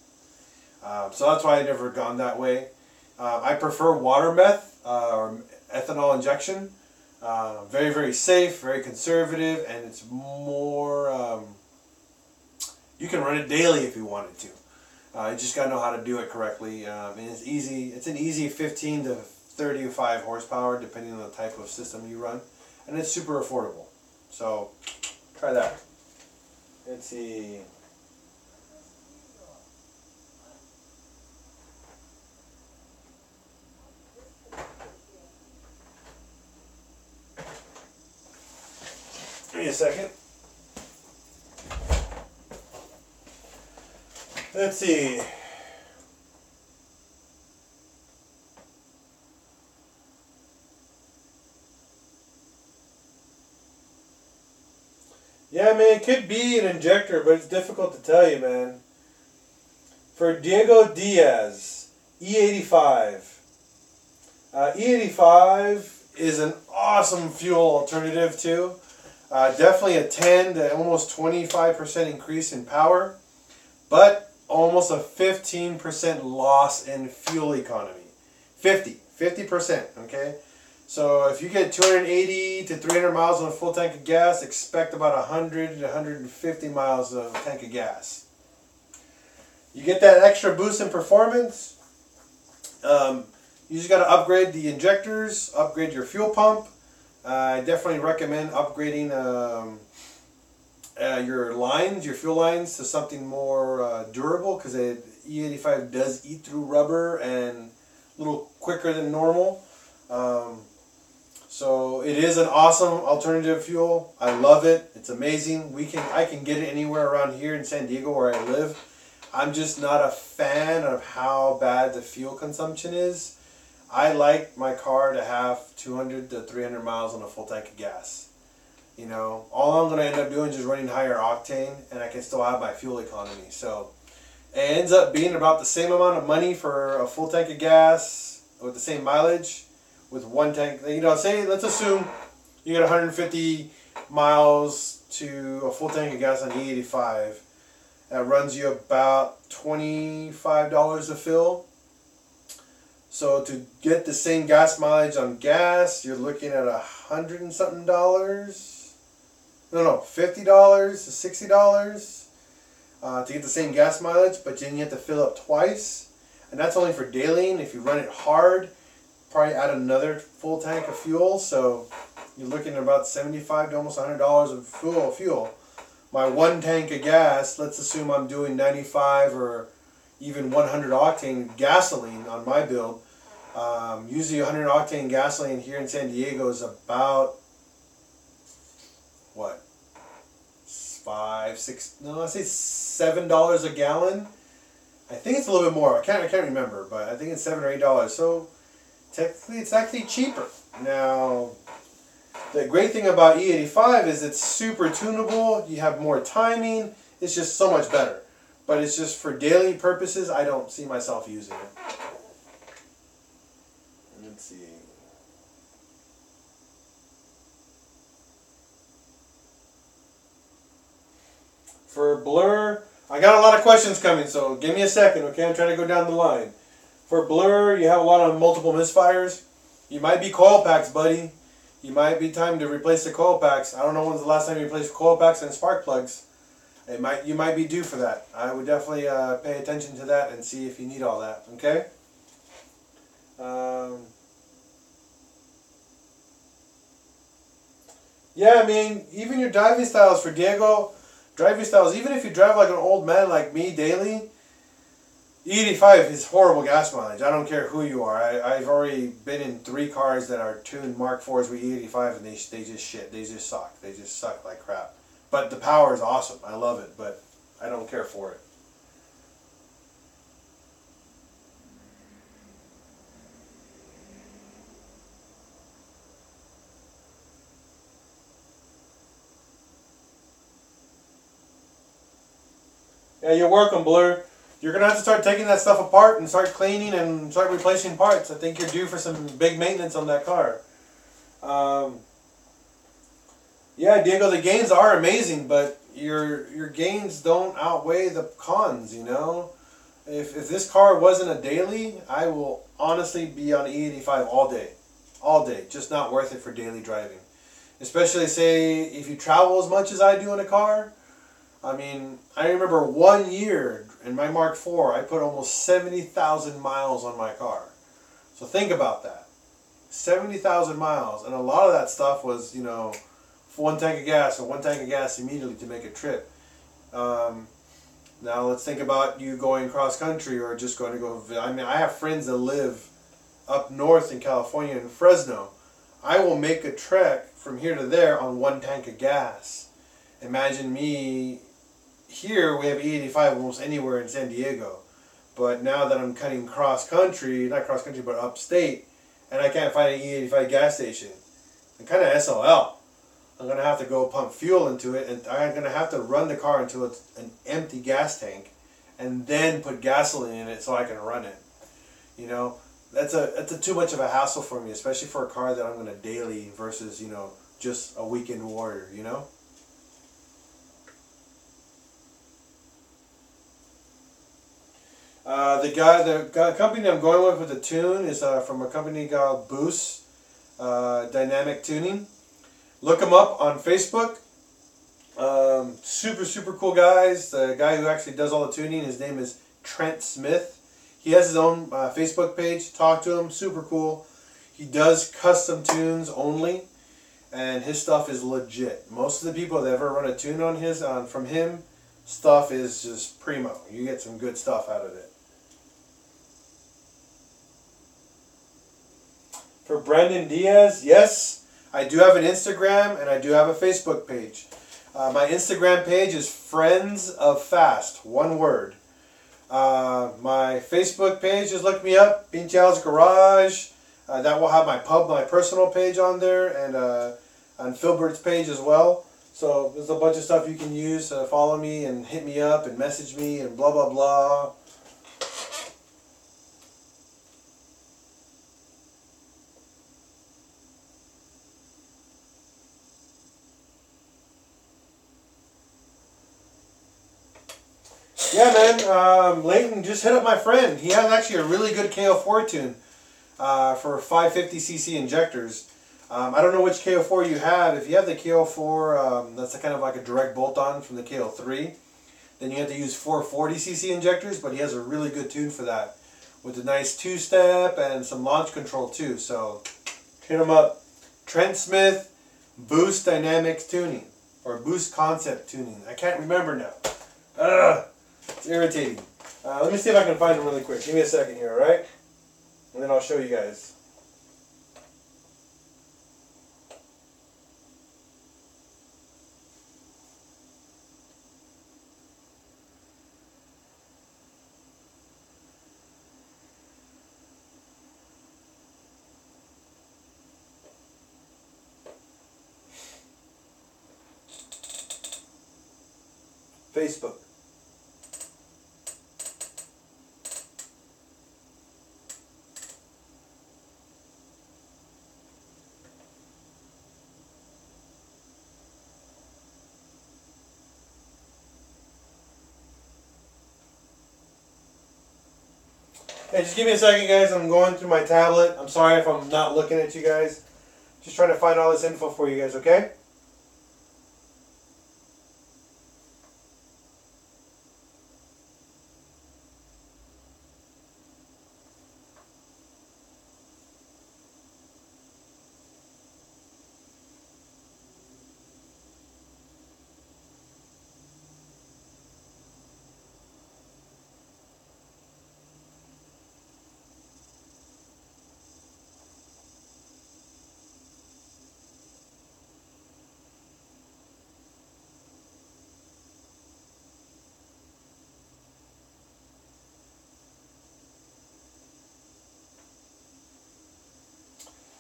So that's why I've never gone that way. I prefer water meth or ethanol injection. Very, very safe, very conservative, and it's more, you can run it daily if you wanted to. You just gotta know how to do it correctly. And it's easy. It's an easy 15 to 35 horsepower, depending on the type of system you run, and it's super affordable. So try that. Let's see. Give me a second. Let's see. Yeah, man, it could be an injector, but it's difficult to tell you, man. For Diego Diaz, E85. E85 is an awesome fuel alternative too. Definitely a 10 to almost 25% increase in power, but almost a 15% loss in fuel economy. 50%, okay? So if you get 280 to 300 miles on a full tank of gas, expect about 100 to 150 miles of tank of gas. You get that extra boost in performance. You just got to upgrade the injectors, upgrade your fuel pump. I definitely recommend upgrading your lines, your fuel lines, to something more durable, because E85 does eat through rubber and a little quicker than normal. So it is an awesome alternative fuel. I love it. It's amazing. I can get it anywhere around here in San Diego where I live. I'm just not a fan of how bad the fuel consumption is. I like my car to have 200 to 300 miles on a full tank of gas. You know, all I'm going to end up doing is just running higher octane, and I can still have my fuel economy. So it ends up being about the same amount of money for a full tank of gas with the same mileage with one tank. You know, let's assume you get 150 miles to a full tank of gas on E85. That runs you about $25 a fill. So to get the same gas mileage on gas, you're looking at $100 and something. No, $50 to $60 to get the same gas mileage, but then you have to fill up twice, and that's only for daily. And if you run it hard, probably add another full tank of fuel, so you're looking at about $75 to almost $100 of fuel. My one tank of gas, let's assume I'm doing 95 or even 100 octane gasoline on my build. Usually 100 octane gasoline here in San Diego is about, what, I say $7 a gallon. I think it's a little bit more. I can't remember, but I think it's $7 or $8. So technically, it's actually cheaper. Now, the great thing about E85 is it's super tunable. You have more timing. It's just so much better. But it's just for daily purposes. I don't see myself using it. Let's see. For Blur, I got a lot of questions coming, so give me a second, okay? I'm trying to go down the line. For Blur, you have a lot of multiple misfires. You might be coil packs, buddy. You might be time to replace the coil packs. I don't know when's the last time you replaced coil packs and spark plugs. You might be due for that. I would definitely pay attention to that and see if you need all that, okay? Yeah, I mean, even your driving styles for Diego, even if you drive like an old man like me daily, E85 is horrible gas mileage. I don't care who you are. I've already been in 3 cars that are tuned Mark IVs with E85, and they just shit. They just suck. They just suck like crap. But the power is awesome. I love it, but I don't care for it. Yeah, you're welcome, Blur. You're going to have to start taking that stuff apart and start cleaning and start replacing parts. I think you're due for some big maintenance on that car. Yeah, Diego, the gains are amazing, but your gains don't outweigh the cons, you know? If this car wasn't a daily, I will honestly be on E85 all day. All day. Just not worth it for daily driving. Especially, say, if you travel as much as I do in a car. I mean, I remember 1 year in my Mark IV, I put almost 70,000 miles on my car. So think about that. 70,000 miles. And a lot of that stuff was, you know, for one tank of gas or one tank of gas immediately to make a trip. Now let's think about you going cross country or just going to go. I mean, I have friends that live up north in California in Fresno. I will make a trek from here to there on one tank of gas. Imagine me here. We have E85 almost anywhere in San Diego, but now that I'm cutting cross country, not cross country but upstate, and I can't find an E85 gas station, I'm kind of SOL. I'm going to have to go pump fuel into it, and I'm going to have to run the car until it's an empty gas tank and then put gasoline in it so I can run it. You know, that's a too much of a hassle for me, especially for a car that I'm going to daily versus, you know, just a weekend warrior, you know? The company I'm going with the tune is from a company called Boost Dynamic Tuning. Look them up on Facebook. Super cool guys. The guy who actually does all the tuning, his name is Trent Smith. He has his own Facebook page. Talk to him. Super cool. He does custom tunes only, and his stuff is legit. Most of the people that ever run a tune from him, stuff is just primo. You get some good stuff out of it. For Brandon Diaz, yes. I do have an Instagram and I do have a Facebook page. My Instagram page is Friends of Fast, one word. My Facebook page, just look me up, PincheAls Garage. That will have my personal page on there, and on Filbert's page as well. So there's a bunch of stuff you can use to follow me and hit me up and message me and blah blah blah. Yeah, man, Leighton, just hit up my friend. He has actually a really good KO4 tune for 550cc injectors. I don't know which KO4 you have. If you have the KO4, that's kind of like a direct bolt-on from the KO3, then you have to use 440cc injectors, but he has a really good tune for that with a nice two-step and some launch control too. So hit him up. Trent Smith, Boost Dynamics Tuning, or Boost Concept Tuning. I can't remember now. Ugh. It's irritating. Let me see if I can find them really quick. Give me a second here, alright? And then I'll show you guys. Facebook. Hey, just give me a second, guys. I'm going through my tablet. I'm sorry if I'm not looking at you guys. Just trying to find all this info for you guys, okay?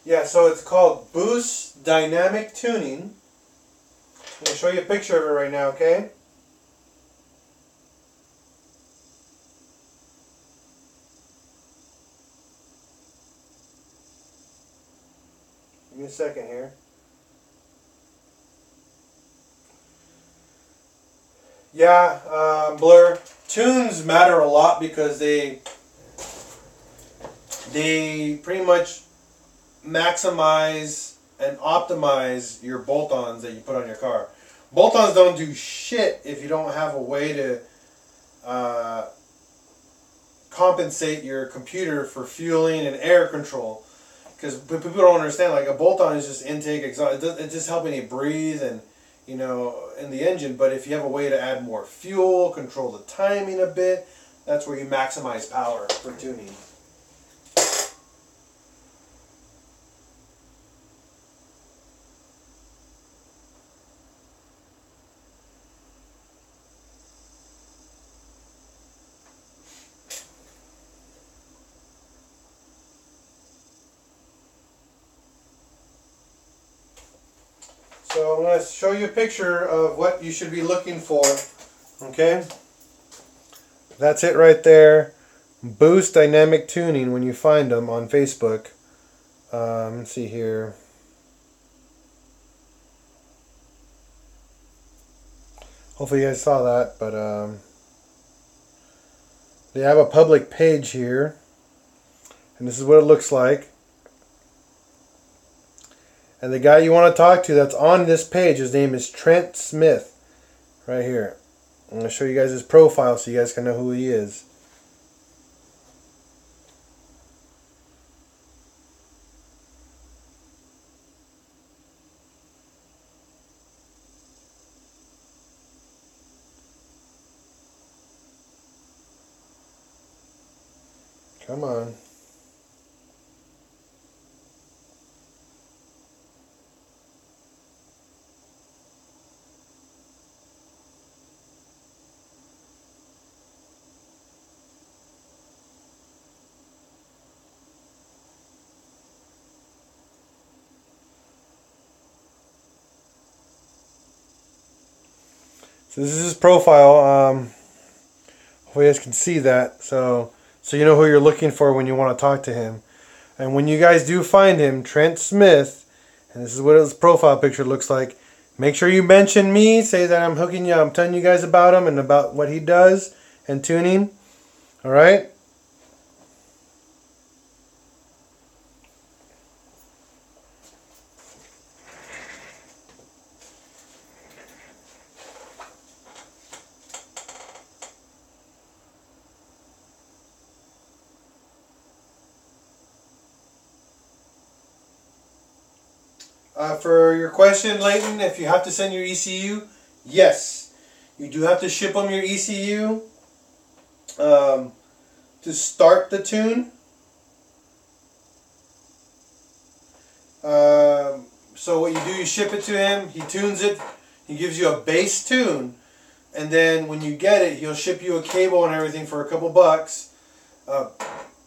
Yeah, so it's called Boost Dynamic Tuning. I'm going to show you a picture of it right now, okay? me a second here. Yeah, Blur. Tunes matter a lot because they pretty much maximize and optimize your bolt-ons that you put on your car. Bolt-ons don't do shit if you don't have a way to compensate your computer for fueling and air control. Because people don't understand, like a bolt-on is just intake, exhaust. It's just helping you breathe and, you know, in the engine. But if you have a way to add more fuel, control the timing a bit, that's where you maximize power for tuning. So I'm going to show you a picture of what you should be looking for. Okay? That's it right there. Boost Dynamic Tuning when you find them on Facebook. Let's see here. Hopefully you guys saw that, but they have a public page here. And this is what it looks like. And the guy you want to talk to that's on this page, his name is Trent Smith. Right here. I'm going to show you guys his profile so you guys can know who he is. Come on. So this is his profile. Hopefully you guys can see that. So you know who you're looking for when you want to talk to him. And when you guys do find him, Trent Smith, and this is what his profile picture looks like, make sure you mention me. Say that I'm hooking you. I'm telling you guys about him and about what he does and tuning. All right. For your question, Leighton, if you have to send your ECU, yes. You do have to ship them your ECU to start the tune. So what you do, you ship it to him, he tunes it, he gives you a base tune, and then when you get it, he'll ship you a cable and everything for a couple bucks.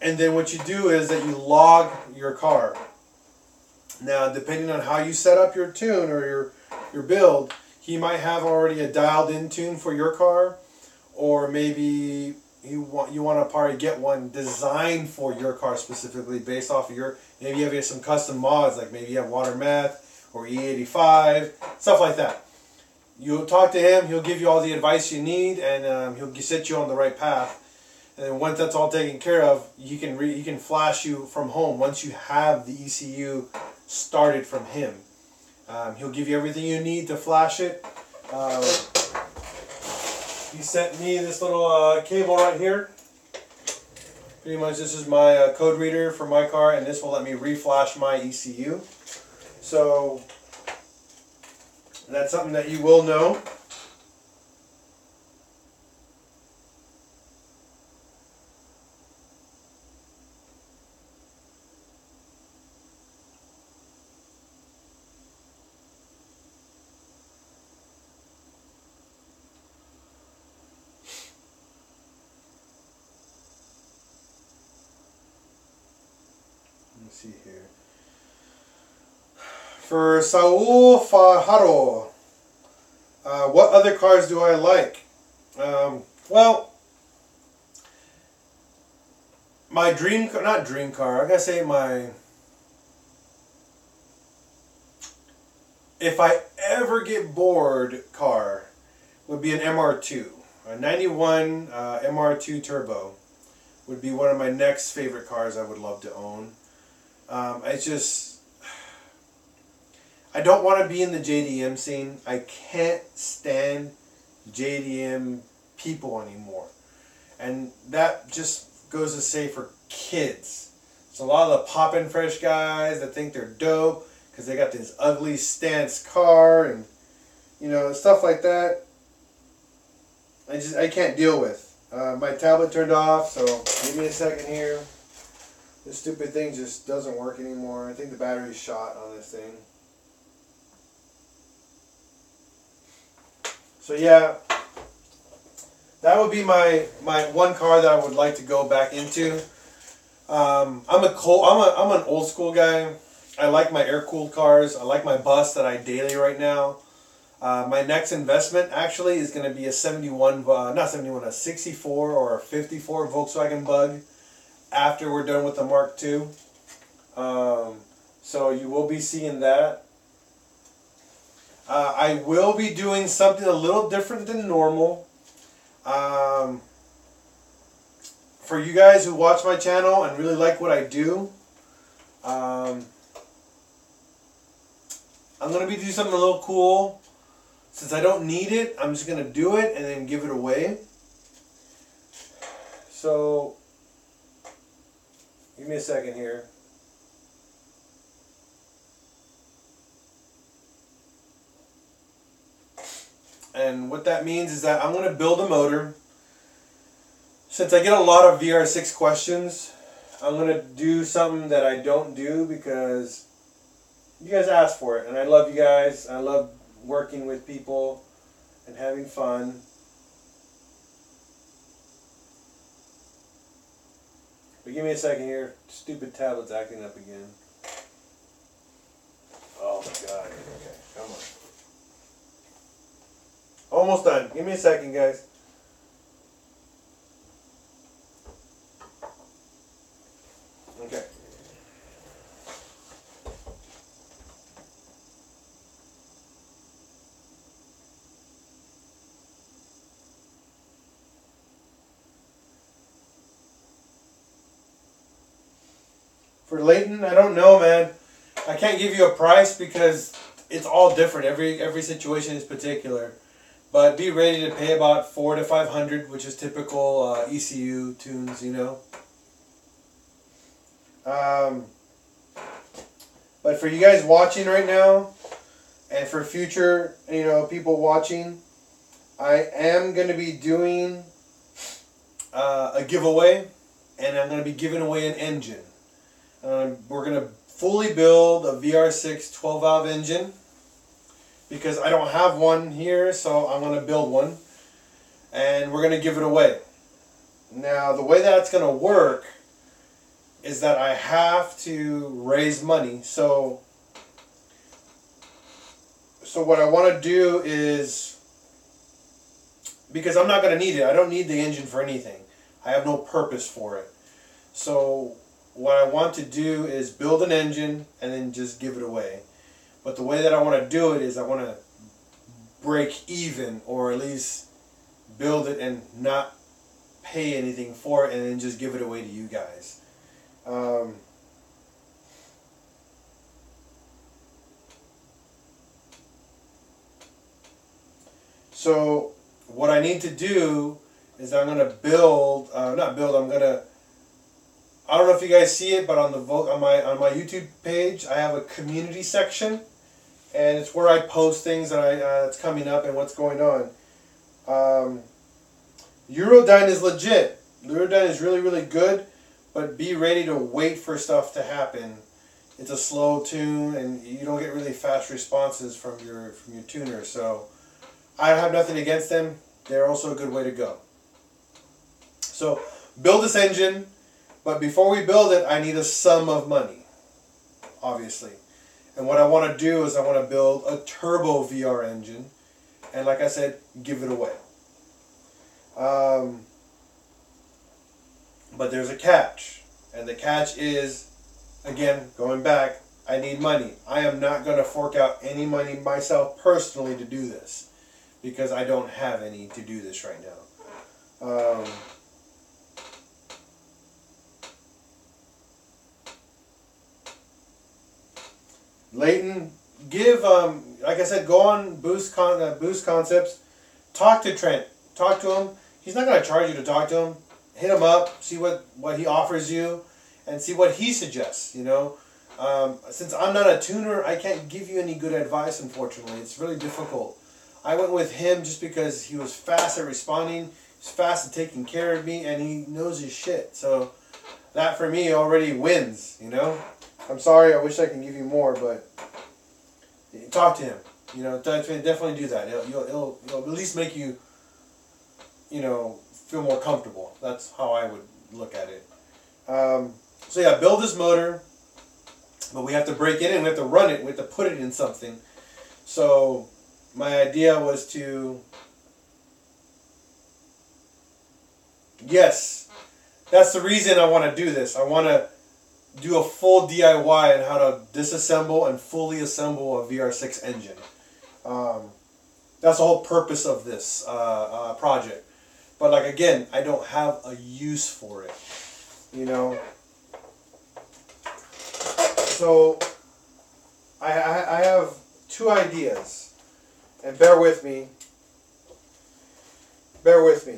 And then what you do is that you log your car. Now, depending on how you set up your tune or your build, he might have already a dialed-in tune for your car, or maybe you want to probably get one designed for your car specifically, based off of your. Maybe you have some custom mods, like maybe you have water meth or E85, stuff like that. You'll talk to him. He'll give you all the advice you need, and he'll set you on the right path. And then once that's all taken care of, he can flash you from home once you have the ECU started from him. He'll give you everything you need to flash it. He sent me this little cable right here. Pretty much this is my code reader for my car, and this will let me reflash my ECU. So that's something that you will know. See here. For Saul Fajaro, what other cars do I like? Well, my dream car, not dream car, I gotta say if I ever get bored car, would be an MR2. A 91 MR2 Turbo would be one of my next favorite cars I would love to own. I don't want to be in the JDM scene. I can't stand JDM people anymore. And that just goes to say for kids. It's a lot of the poppin' fresh guys that think they're dope because they got this ugly stance car and, you know, stuff like that. I can't deal with. My tablet turned off, so give me a second here. This stupid thing just doesn't work anymore. I think the battery's shot on this thing. So yeah, that would be my one car that I would like to go back into. I'm an old school guy. I like my air-cooled cars. I like my bus that I daily right now. My next investment actually is going to be a 64 or a 54 Volkswagen Bug after we're done with the Mark II. So you will be seeing that. I will be doing something a little different than normal. For you guys who watch my channel and really like what I do, I'm going to be doing something a little cool. Since I don't need it, I'm just going to do it and then give it away. So, give me a second here. And what that means is that I'm going to build a motor. Since I get a lot of VR6 questions, I'm going to do something that I don't do because you guys asked for it. And I love you guys. I love working with people and having fun. But give me a second here. Stupid tablet's acting up again. Oh my god. Okay, come on. Almost done. Give me a second, guys. Okay. For Leighton, I don't know, man. I can't give you a price because it's all different. Every situation is particular. But be ready to pay about $400 to $500, which is typical ECU tunes, you know. But for you guys watching right now, and for future, you know, people watching, I am going to be doing a giveaway, and I'm going to be giving away an engine. We're going to fully build a VR6 12-valve engine because I don't have one here, so I'm going to build one, and we're going to give it away. Now, the way that's going to work is that I have to raise money. So what I want to do is, because I'm not going to need it, I don't need the engine for anything. I have no purpose for it. So what I want to do is build an engine and then just give it away. But the way that I want to do it is I want to break even, or at least build it and not pay anything for it and then just give it away to you guys. So what I need to do is I'm going to build, I don't know if you guys see it, but on my YouTube page, I have a community section, and it's where I post things that that's coming up and what's going on. Eurodyne is legit. Eurodyne is really, really good, but be ready to wait for stuff to happen. It's a slow tune, and you don't get really fast responses from your tuner. So I have nothing against them. They're also a good way to go. So build this engine. But before we build it, I need a sum of money, obviously. And what I want to do is I want to build a turbo VR engine. And like I said, give it away. But there's a catch. And the catch is, again, going back, I need money. I am not going to fork out any money myself personally to do this, because I don't have any to do this right now. Leighton, give, like I said, go on Boost Concepts, talk to Trent, talk to him. He's not going to charge you to talk to him. Hit him up, see what he offers you, and see what he suggests, you know. Since I'm not a tuner, I can't give you any good advice, unfortunately. It's really difficult. I went with him just because he was fast at responding, he's fast at taking care of me, and he knows his shit. So that for me already wins, you know. I'm sorry, I wish I could give you more, but talk to him. You know, definitely do that. It'll at least make you, you know, feel more comfortable. That's how I would look at it. So yeah, build this motor, but we have to break it in, we have to run it, we have to put it in something. So my idea was to, yes, that's the reason I want to do this. I want to do a full DIY on how to disassemble and fully assemble a VR6 engine. That's the whole purpose of this project. But like again, I don't have a use for it, you know. So I have two ideas, and bear with me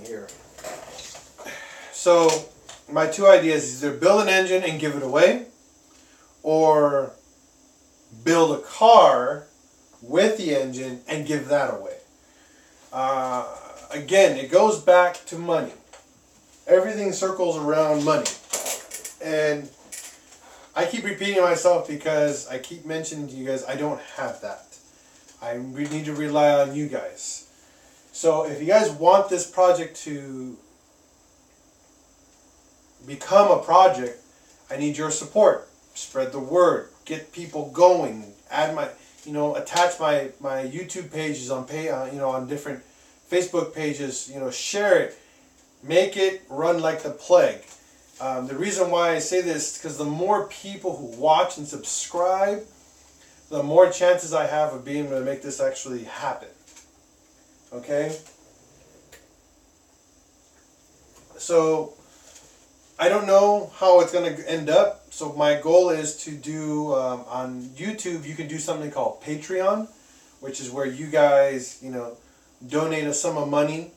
here. So my two ideas is either build an engine and give it away, or build a car with the engine and give that away. Again, it goes back to money. Everything circles around money. And I keep repeating myself because I keep mentioning to you guys I don't have that. I need to rely on you guys. So if you guys want this project to become a project, I need your support. Spread the word. Get people going. Add my, you know, attach my YouTube pages on you know, on different Facebook pages. You know, share it. Make it run like the plague. The reason why I say this is because the more people who watch and subscribe, the more chances I have of being able to make this actually happen. Okay? So I don't know how it's going to end up. So my goal is to do, on YouTube, you can do something called Patreon, which is where you guys, you know, donate a sum of money.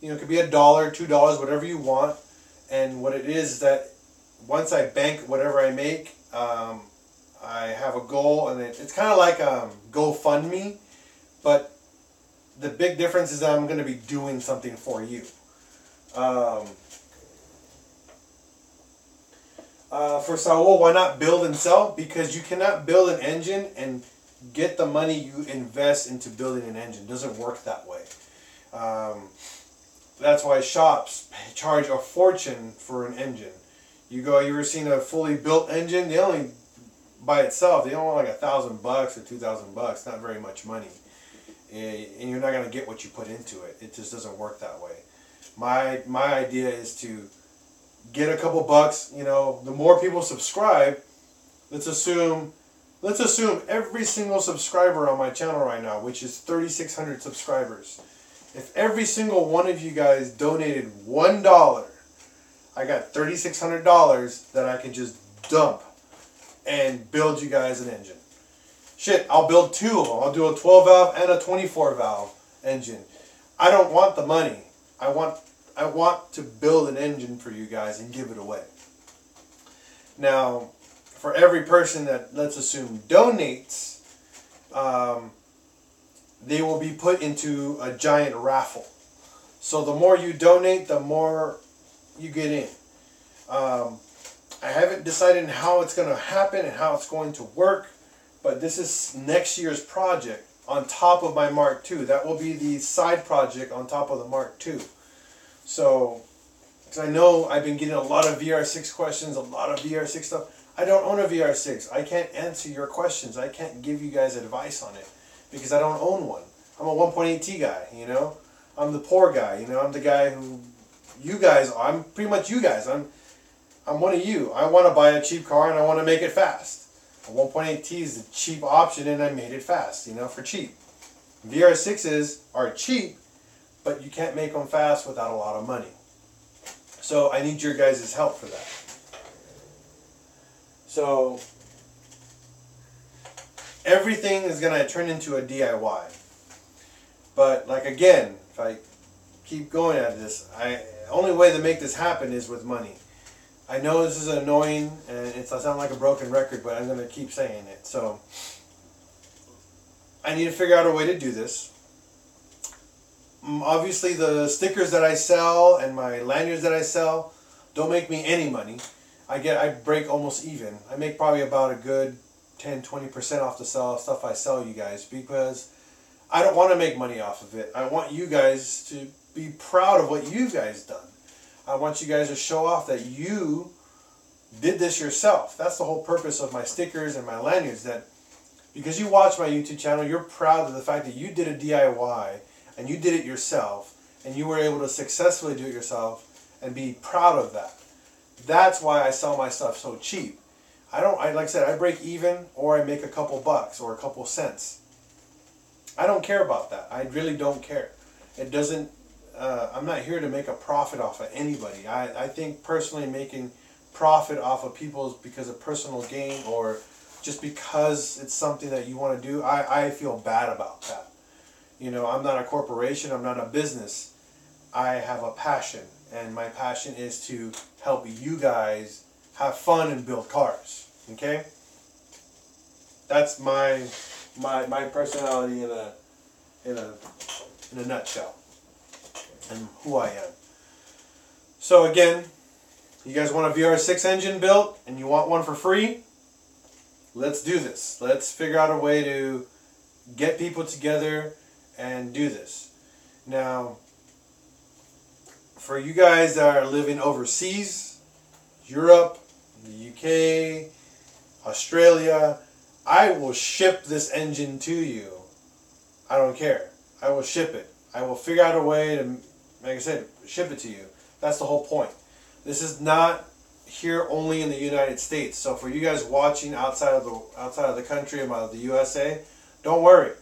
You know, it could be $1, $2, whatever you want. And what it is that once I bank whatever I make, I have a goal, and it's kind of like GoFundMe, but the big difference is that I'm going to be doing something for you. For Saul, why not build and sell? Because you cannot build an engine and get the money you invest into building an engine. It doesn't work that way. That's why shops charge a fortune for an engine. You ever seen a fully built engine? They only, by itself, they don't want like $1,000 or $2,000. Not very much money. And you're not going to get what you put into it. It just doesn't work that way. My idea is to get a couple bucks. You know, the more people subscribe, let's assume every single subscriber on my channel right now, which is 3,600 subscribers, if every single one of you guys donated $1, I got $3,600 that I can just dump and build you guys an engine. Shit, I'll build two of them. I'll do a 12 valve and a 24 valve engine. I don't want the money. I want to build an engine for you guys and give it away. Now, for every person that, let's assume, donates, they will be put into a giant raffle. So the more you donate, the more you get in. I haven't decided how it's going to happen and how it's going to work, but this is next year's project on top of my Mark II. That will be the side project on top of the Mark II. So, because I know I've been getting a lot of VR6 questions, a lot of VR6 stuff. I don't own a VR6. I can't answer your questions. I can't give you guys advice on it because I don't own one. I'm a 1.8T guy, you know. I'm the poor guy, you know. I'm the guy who you guys are. I'm pretty much you guys. I'm one of you. I want to buy a cheap car and I want to make it fast. A 1.8T is the cheap option, and I made it fast, you know, for cheap. VR6s are cheap, but you can't make them fast without a lot of money. So I need your guys' help for that. So everything is going to turn into a DIY. But like again, if I keep going at this, only way to make this happen is with money. I know this is annoying and I sound like a broken record, but I'm going to keep saying it. So I need to figure out a way to do this. Obviously the stickers that I sell and my lanyards that I sell don't make me any money. I break almost even. I make probably about a good 10-20% off the stuff I sell you guys, because I don't want to make money off of it. I want you guys to be proud of what you guys done. I want you guys to show off that you did this yourself. That's the whole purpose of my stickers and my lanyards, that because you watch my YouTube channel, you're proud of the fact that you did a DIY and you did it yourself and you were able to successfully do it yourself and be proud of that. That's why I sell my stuff so cheap. Like I said, I break even or I make a couple bucks or a couple cents. I don't care about that. I really don't care. It doesn't, I'm not here to make a profit off of anybody. I think personally making profit off of people because of personal gain or just because it's something that you want to do, I feel bad about that. You know, I'm not a corporation, I'm not a business. I have a passion, and my passion is to help you guys have fun and build cars. Okay? That's my personality in a nutshell, and who I am. So again, you guys want a VR6 engine built and you want one for free? Let's do this. Let's figure out a way to get people together and do this. Now, for you guys that are living overseas, Europe, the UK, Australia, I will ship this engine to you. I don't care. I will ship it. I will figure out a way to, like I said, ship it to you. That's the whole point. This is not here only in the United States. So for you guys watching outside of the country, of the USA, don't worry.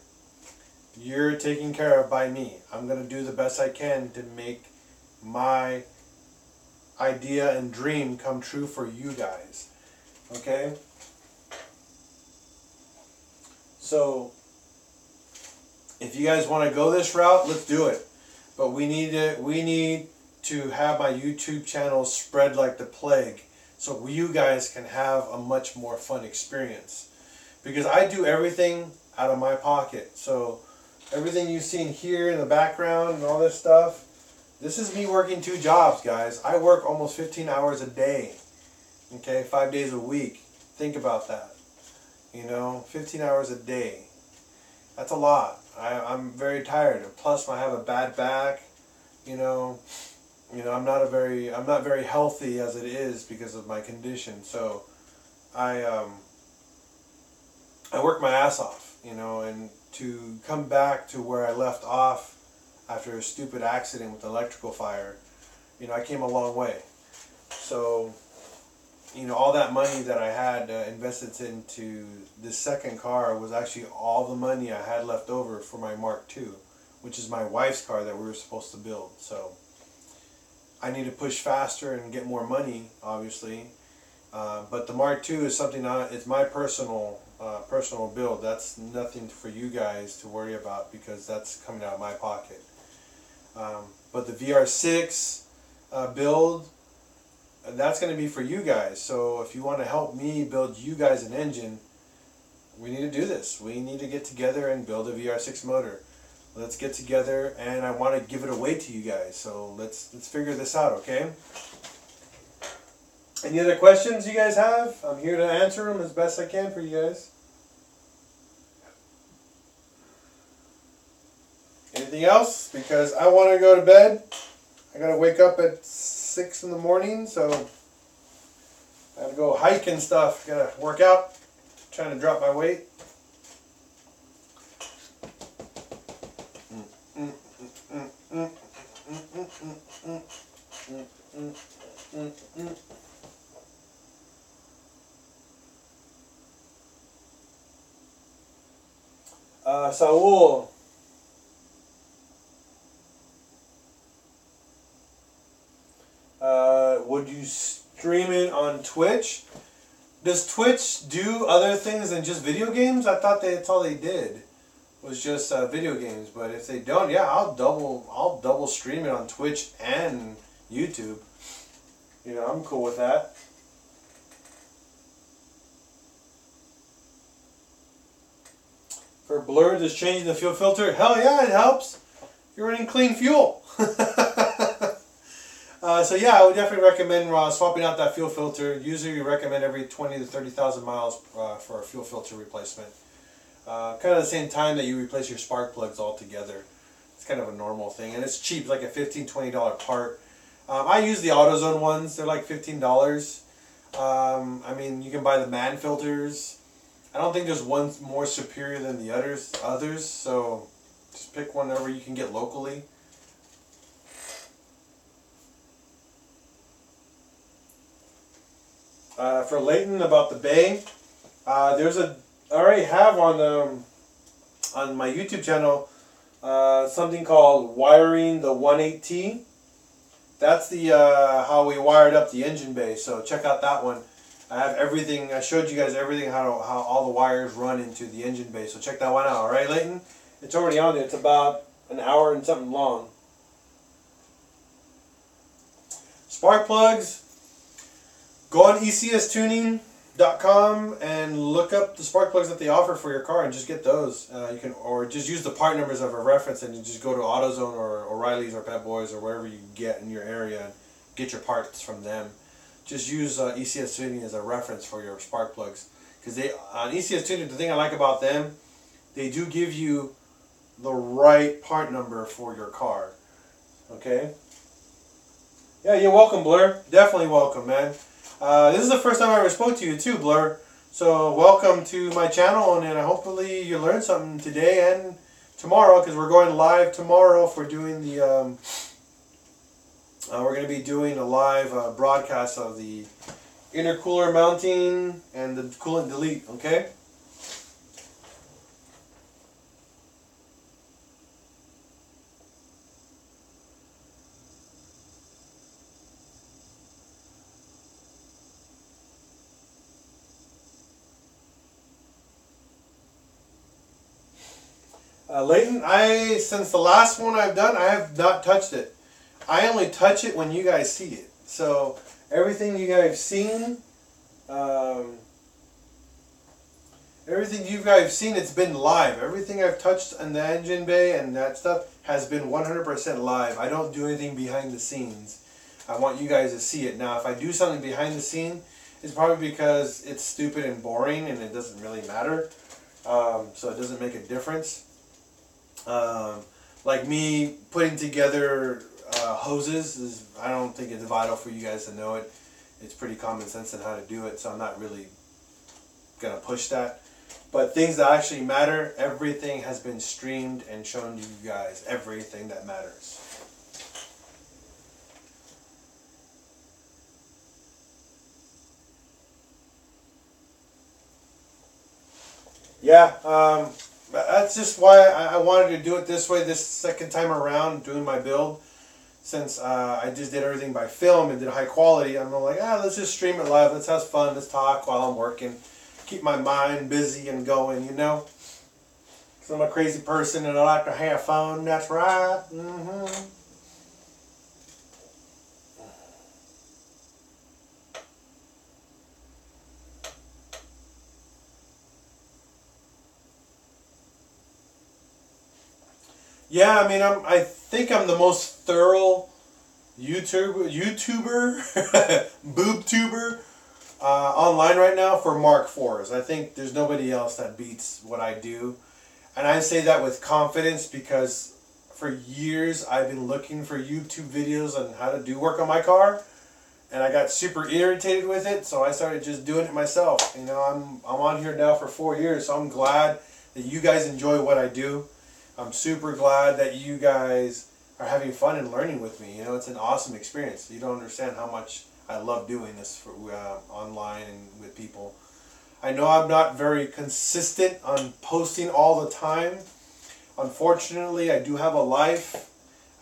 You're taken care of by me. I'm going to do the best I can to make my idea and dream come true for you guys. Okay? So if you guys want to go this route, let's do it. But we need to have my YouTube channel spread like the plague so you guys can have a much more fun experience. Because I do everything out of my pocket. So everything you've seen here in the background and all this stuff, this is me working 2 jobs, guys. I work almost 15 hours a day. Okay, 5 days a week. Think about that. You know, 15 hours a day. That's a lot. I'm very tired. Plus, I have a bad back. You know, I'm not very healthy as it is because of my condition. So, I work my ass off. You know, and to come back to where I left off after a stupid accident with electrical fire, you know, I came a long way. So, you know, all that money that I had invested into this second car was actually all the money I had left over for my Mark II, which is my wife's car that we were supposed to build. So I need to push faster and get more money, obviously. But the Mark II is something it's my personal build. That's nothing for you guys to worry about because that's coming out of my pocket. But the VR6 build, that's going to be for you guys. So if you want to help me build you guys an engine, we need to do this. We need to get together and build a VR6 motor. Let's get together, and I want to give it away to you guys. So let's figure this out, okay? Any other questions you guys have? I'm here to answer them as best I can for you guys. Anything else? Because I want to go to bed. I got to wake up at 6 in the morning, so I have to go hike and stuff. Got to work out. Trying to drop my weight. Saul. Would you stream it on Twitch? Does Twitch do other things than just video games? I thought that's all they did was just video games. But if they don't, yeah, I'll double stream it on Twitch and YouTube. You know, I'm cool with that. For blur, does changing the fuel filter? Hell yeah, it helps. You're running clean fuel. So yeah, I would definitely recommend swapping out that fuel filter. Usually we recommend every 20 to 30,000 miles for a fuel filter replacement. Kind of the same time that you replace your spark plugs altogether. It's kind of a normal thing, and it's cheap, like a $15, $20 part. I use the AutoZone ones. They're like $15. I mean, you can buy the man filters. I don't think there's one more superior than the others. So just pick whatever you can get locally. For Leighton about the bay, I already have on my YouTube channel something called Wiring the 18T. That's the how we wired up the engine bay. So check out that one. I have everything. I showed you guys everything how all the wires run into the engine bay. So check that one out. All right, Leighton. It's already on there. It's about an hour and something long. Spark plugs. Go on ECStuning.com and look up the spark plugs that they offer for your car and just get those. You can, or just use the part numbers of a reference and you just go to AutoZone or O'Reilly's or Pep Boys or wherever you get in your area and get your parts from them. Just use ECS Tuning as a reference for your spark plugs, because they on ECS Tuning, the thing I like about them, they do give you the right part number for your car. Okay. Yeah, you're welcome, Blur. Definitely welcome, man. This is the first time I ever spoke to you too, Blur. So welcome to my channel, and hopefully you learned something today and tomorrow, because we're going live tomorrow for doing the. We're going to be doing a live broadcast of the intercooler mounting and the coolant delete. Okay. Leighton, since the last one I've done, I have not touched it. I only touch it when you guys see it. So everything you guys have seen, it's been live. Everything I've touched in the engine bay and that stuff has been 100% live. I don't do anything behind the scenes. I want you guys to see it. Now, if I do something behind the scene, it's probably because it's stupid and boring and it doesn't really matter. So it doesn't make a difference. Like me putting together hoses, I don't think it's vital for you guys to know it. It's pretty common sense on how to do it, so I'm not really going to push that. But things that actually matter, everything has been streamed and shown to you guys. Everything that matters. Yeah, that's just why I wanted to do it this way, this second time around, doing my build. Since I just did everything by film and did high quality, I'm like, let's just stream it live. Let's have fun. Let's talk while I'm working. Keep my mind busy and going, you know. Because I'm a crazy person and I like to have fun. That's right. Yeah, I mean, I think I'm the most thorough YouTuber, boob-tuber online right now for Mark IVs. I think there's nobody else that beats what I do. And I say that with confidence because for years I've been looking for YouTube videos on how to do work on my car. And I got super irritated with it, so I started just doing it myself. You know, I'm on here now for 4 years, so I'm glad that you guys enjoy what I do. I'm super glad that you guys are having fun and learning with me. You know, it's an awesome experience. You don't understand how much I love doing this for online and with people. I know I'm not very consistent on posting all the time. Unfortunately, I do have a life.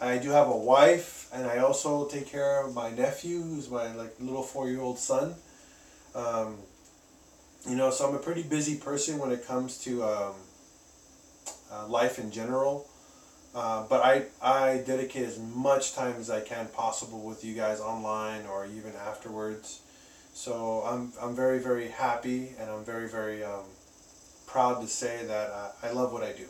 I do have a wife, and I also take care of my nephew, who's my little 4-year-old son. So I'm a pretty busy person when it comes to life in general. But I dedicate as much time as I can possible with you guys online or even afterwards. So I'm very, very happy, and I'm very, very proud to say that I love what I do.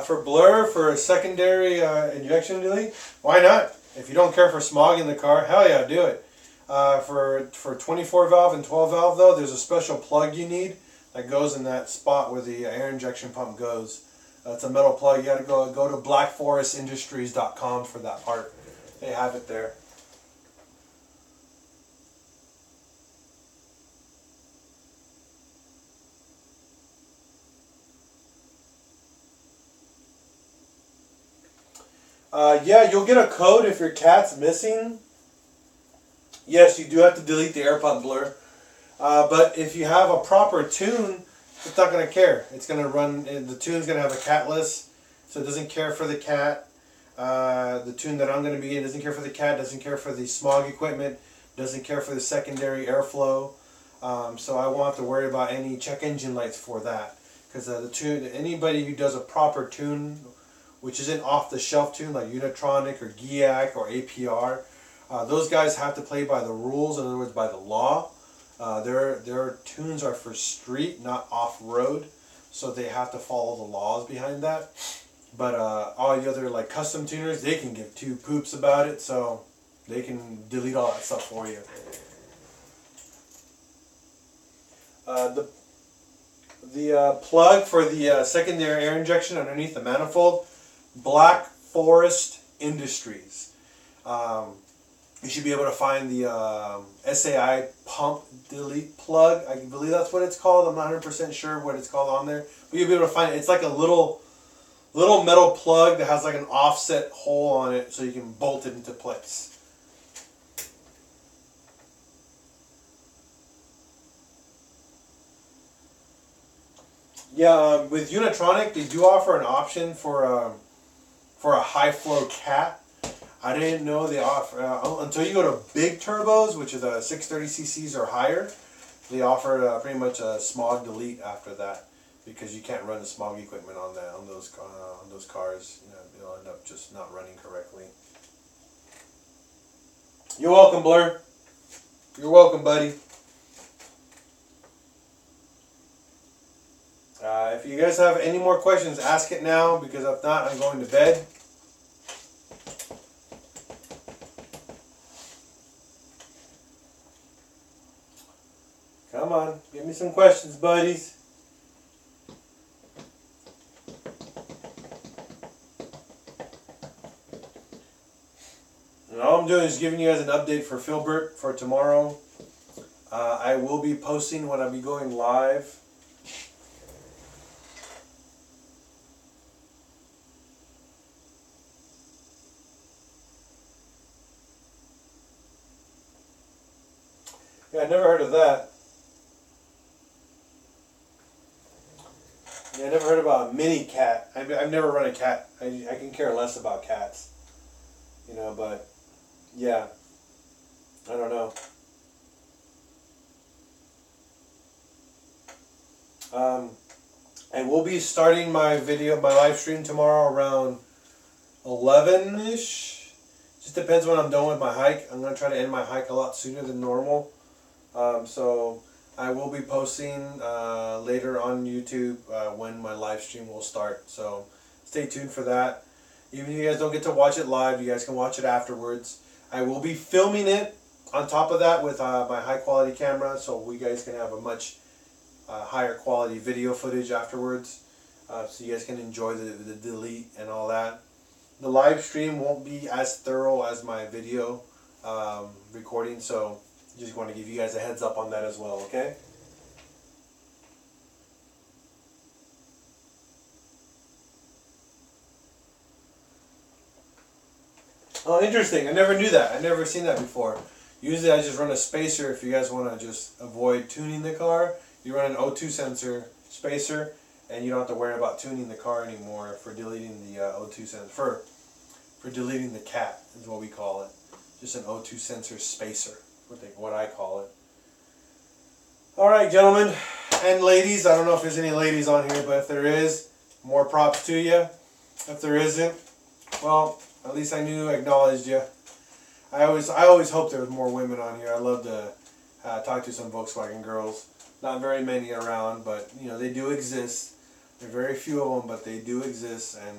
For blur, for a secondary injection delete, why not? If you don't care for smog in the car, hell yeah, do it. For 24 valve and 12 valve though, there's a special plug you need that goes in that spot where the air injection pump goes. It's a metal plug. You got to go to blackforestindustries.com for that part. They have it there. Yeah, you'll get a code if your cat's missing. Yes, you do have to delete the air pump blur. But if you have a proper tune, it's not going to care. It's going to run, the tune's going to have a cat list, so it doesn't care for the cat. The tune that I'm going to be in doesn't care for the cat, doesn't care for the smog equipment, doesn't care for the secondary airflow. So I won't have to worry about any check engine lights for that. Because the tune, anybody who does a proper tune, which isn't off-the-shelf tune like Unitronic or GIAC or APR, those guys have to play by the rules, in other words, by the law. Their tunes are for street, not off-road, so they have to follow the laws behind that. But all the other like custom tuners, they can give two poops about it, so they can delete all that stuff for you. The plug for the secondary air injection underneath the manifold, Black Forest Industries. You should be able to find the SAI pump delete plug. I believe that's what it's called. I'm not 100% sure what it's called on there, but you'll be able to find it. It's like a little metal plug that has like an offset hole on it, so you can bolt it into place. Yeah, with Unitronic, they do offer an option for a high flow cat. I didn't know they offer until you go to big turbos, which is 630 cc's or higher. They offer pretty much a smog delete after that, because you can't run the smog equipment on those cars. It'll end up just not running correctly. You're welcome, Blur. You're welcome, buddy. If you guys have any more questions, ask it now, because if not, I'm going to bed. Come on, give me some questions, buddies. And all I'm doing is giving you guys an update for Filbert for tomorrow. I will be posting when I'll be going live. Yeah, I never heard of that. Yeah, I never heard about a mini cat. I've never run a cat. I can care less about cats. But yeah, I don't know. I will be starting my live stream tomorrow around 11-ish. Just depends when I'm done with my hike. I'm going to try to end my hike a lot sooner than normal. So I will be posting later on YouTube when my live stream will start. So stay tuned for that. Even if you guys don't get to watch it live, you guys can watch it afterwards. I will be filming it on top of that with my high quality camera, so we guys can have a much higher quality video footage afterwards, so you guys can enjoy the delete and all that. The live stream won't be as thorough as my video recording, so Just want to give you guys a heads up on that as well, okay? Oh, interesting. I never knew that. I never seen that before. Usually I just run a spacer if you guys want to just avoid tuning the car. You run an O2 sensor spacer and you don't have to worry about tuning the car anymore for deleting the O2 sensor. For deleting the cat is what we call it. Just an O2 sensor spacer, what I call it. Alright, gentlemen and ladies. I don't know if there's any ladies on here, but if there is, more props to you. If there isn't, well, at least I acknowledged you. I always hope there was more women on here. I love to talk to some Volkswagen girls. Not very many around, but you know, they do exist. There are very few of them, but they do exist. And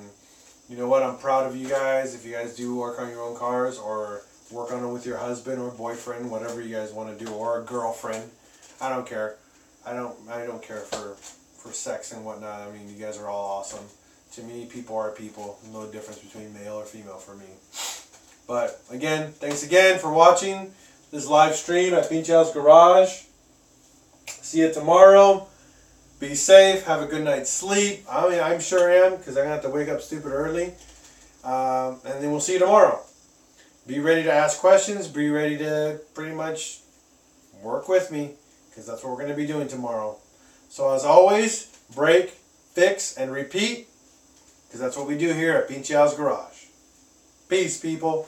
you know what? I'm proud of you guys. If you guys do work on your own cars or work on them with your husband or boyfriend, whatever you guys want to do, or a girlfriend. I don't care. I don't care for sex and whatnot. I mean, you guys are all awesome. To me, people are people. No difference between male or female for me. But again, thanks again for watching this live stream at PincheAls Garage. See you tomorrow. Be safe. Have a good night's sleep. I mean, I'm sure am, because I'm going to have to wake up stupid early. And then we'll see you tomorrow. Be ready to ask questions. Be ready to pretty much work with me, because that's what we're going to be doing tomorrow. So as always, break, fix, and repeat, because that's what we do here at PincheAls Garage. Peace, people.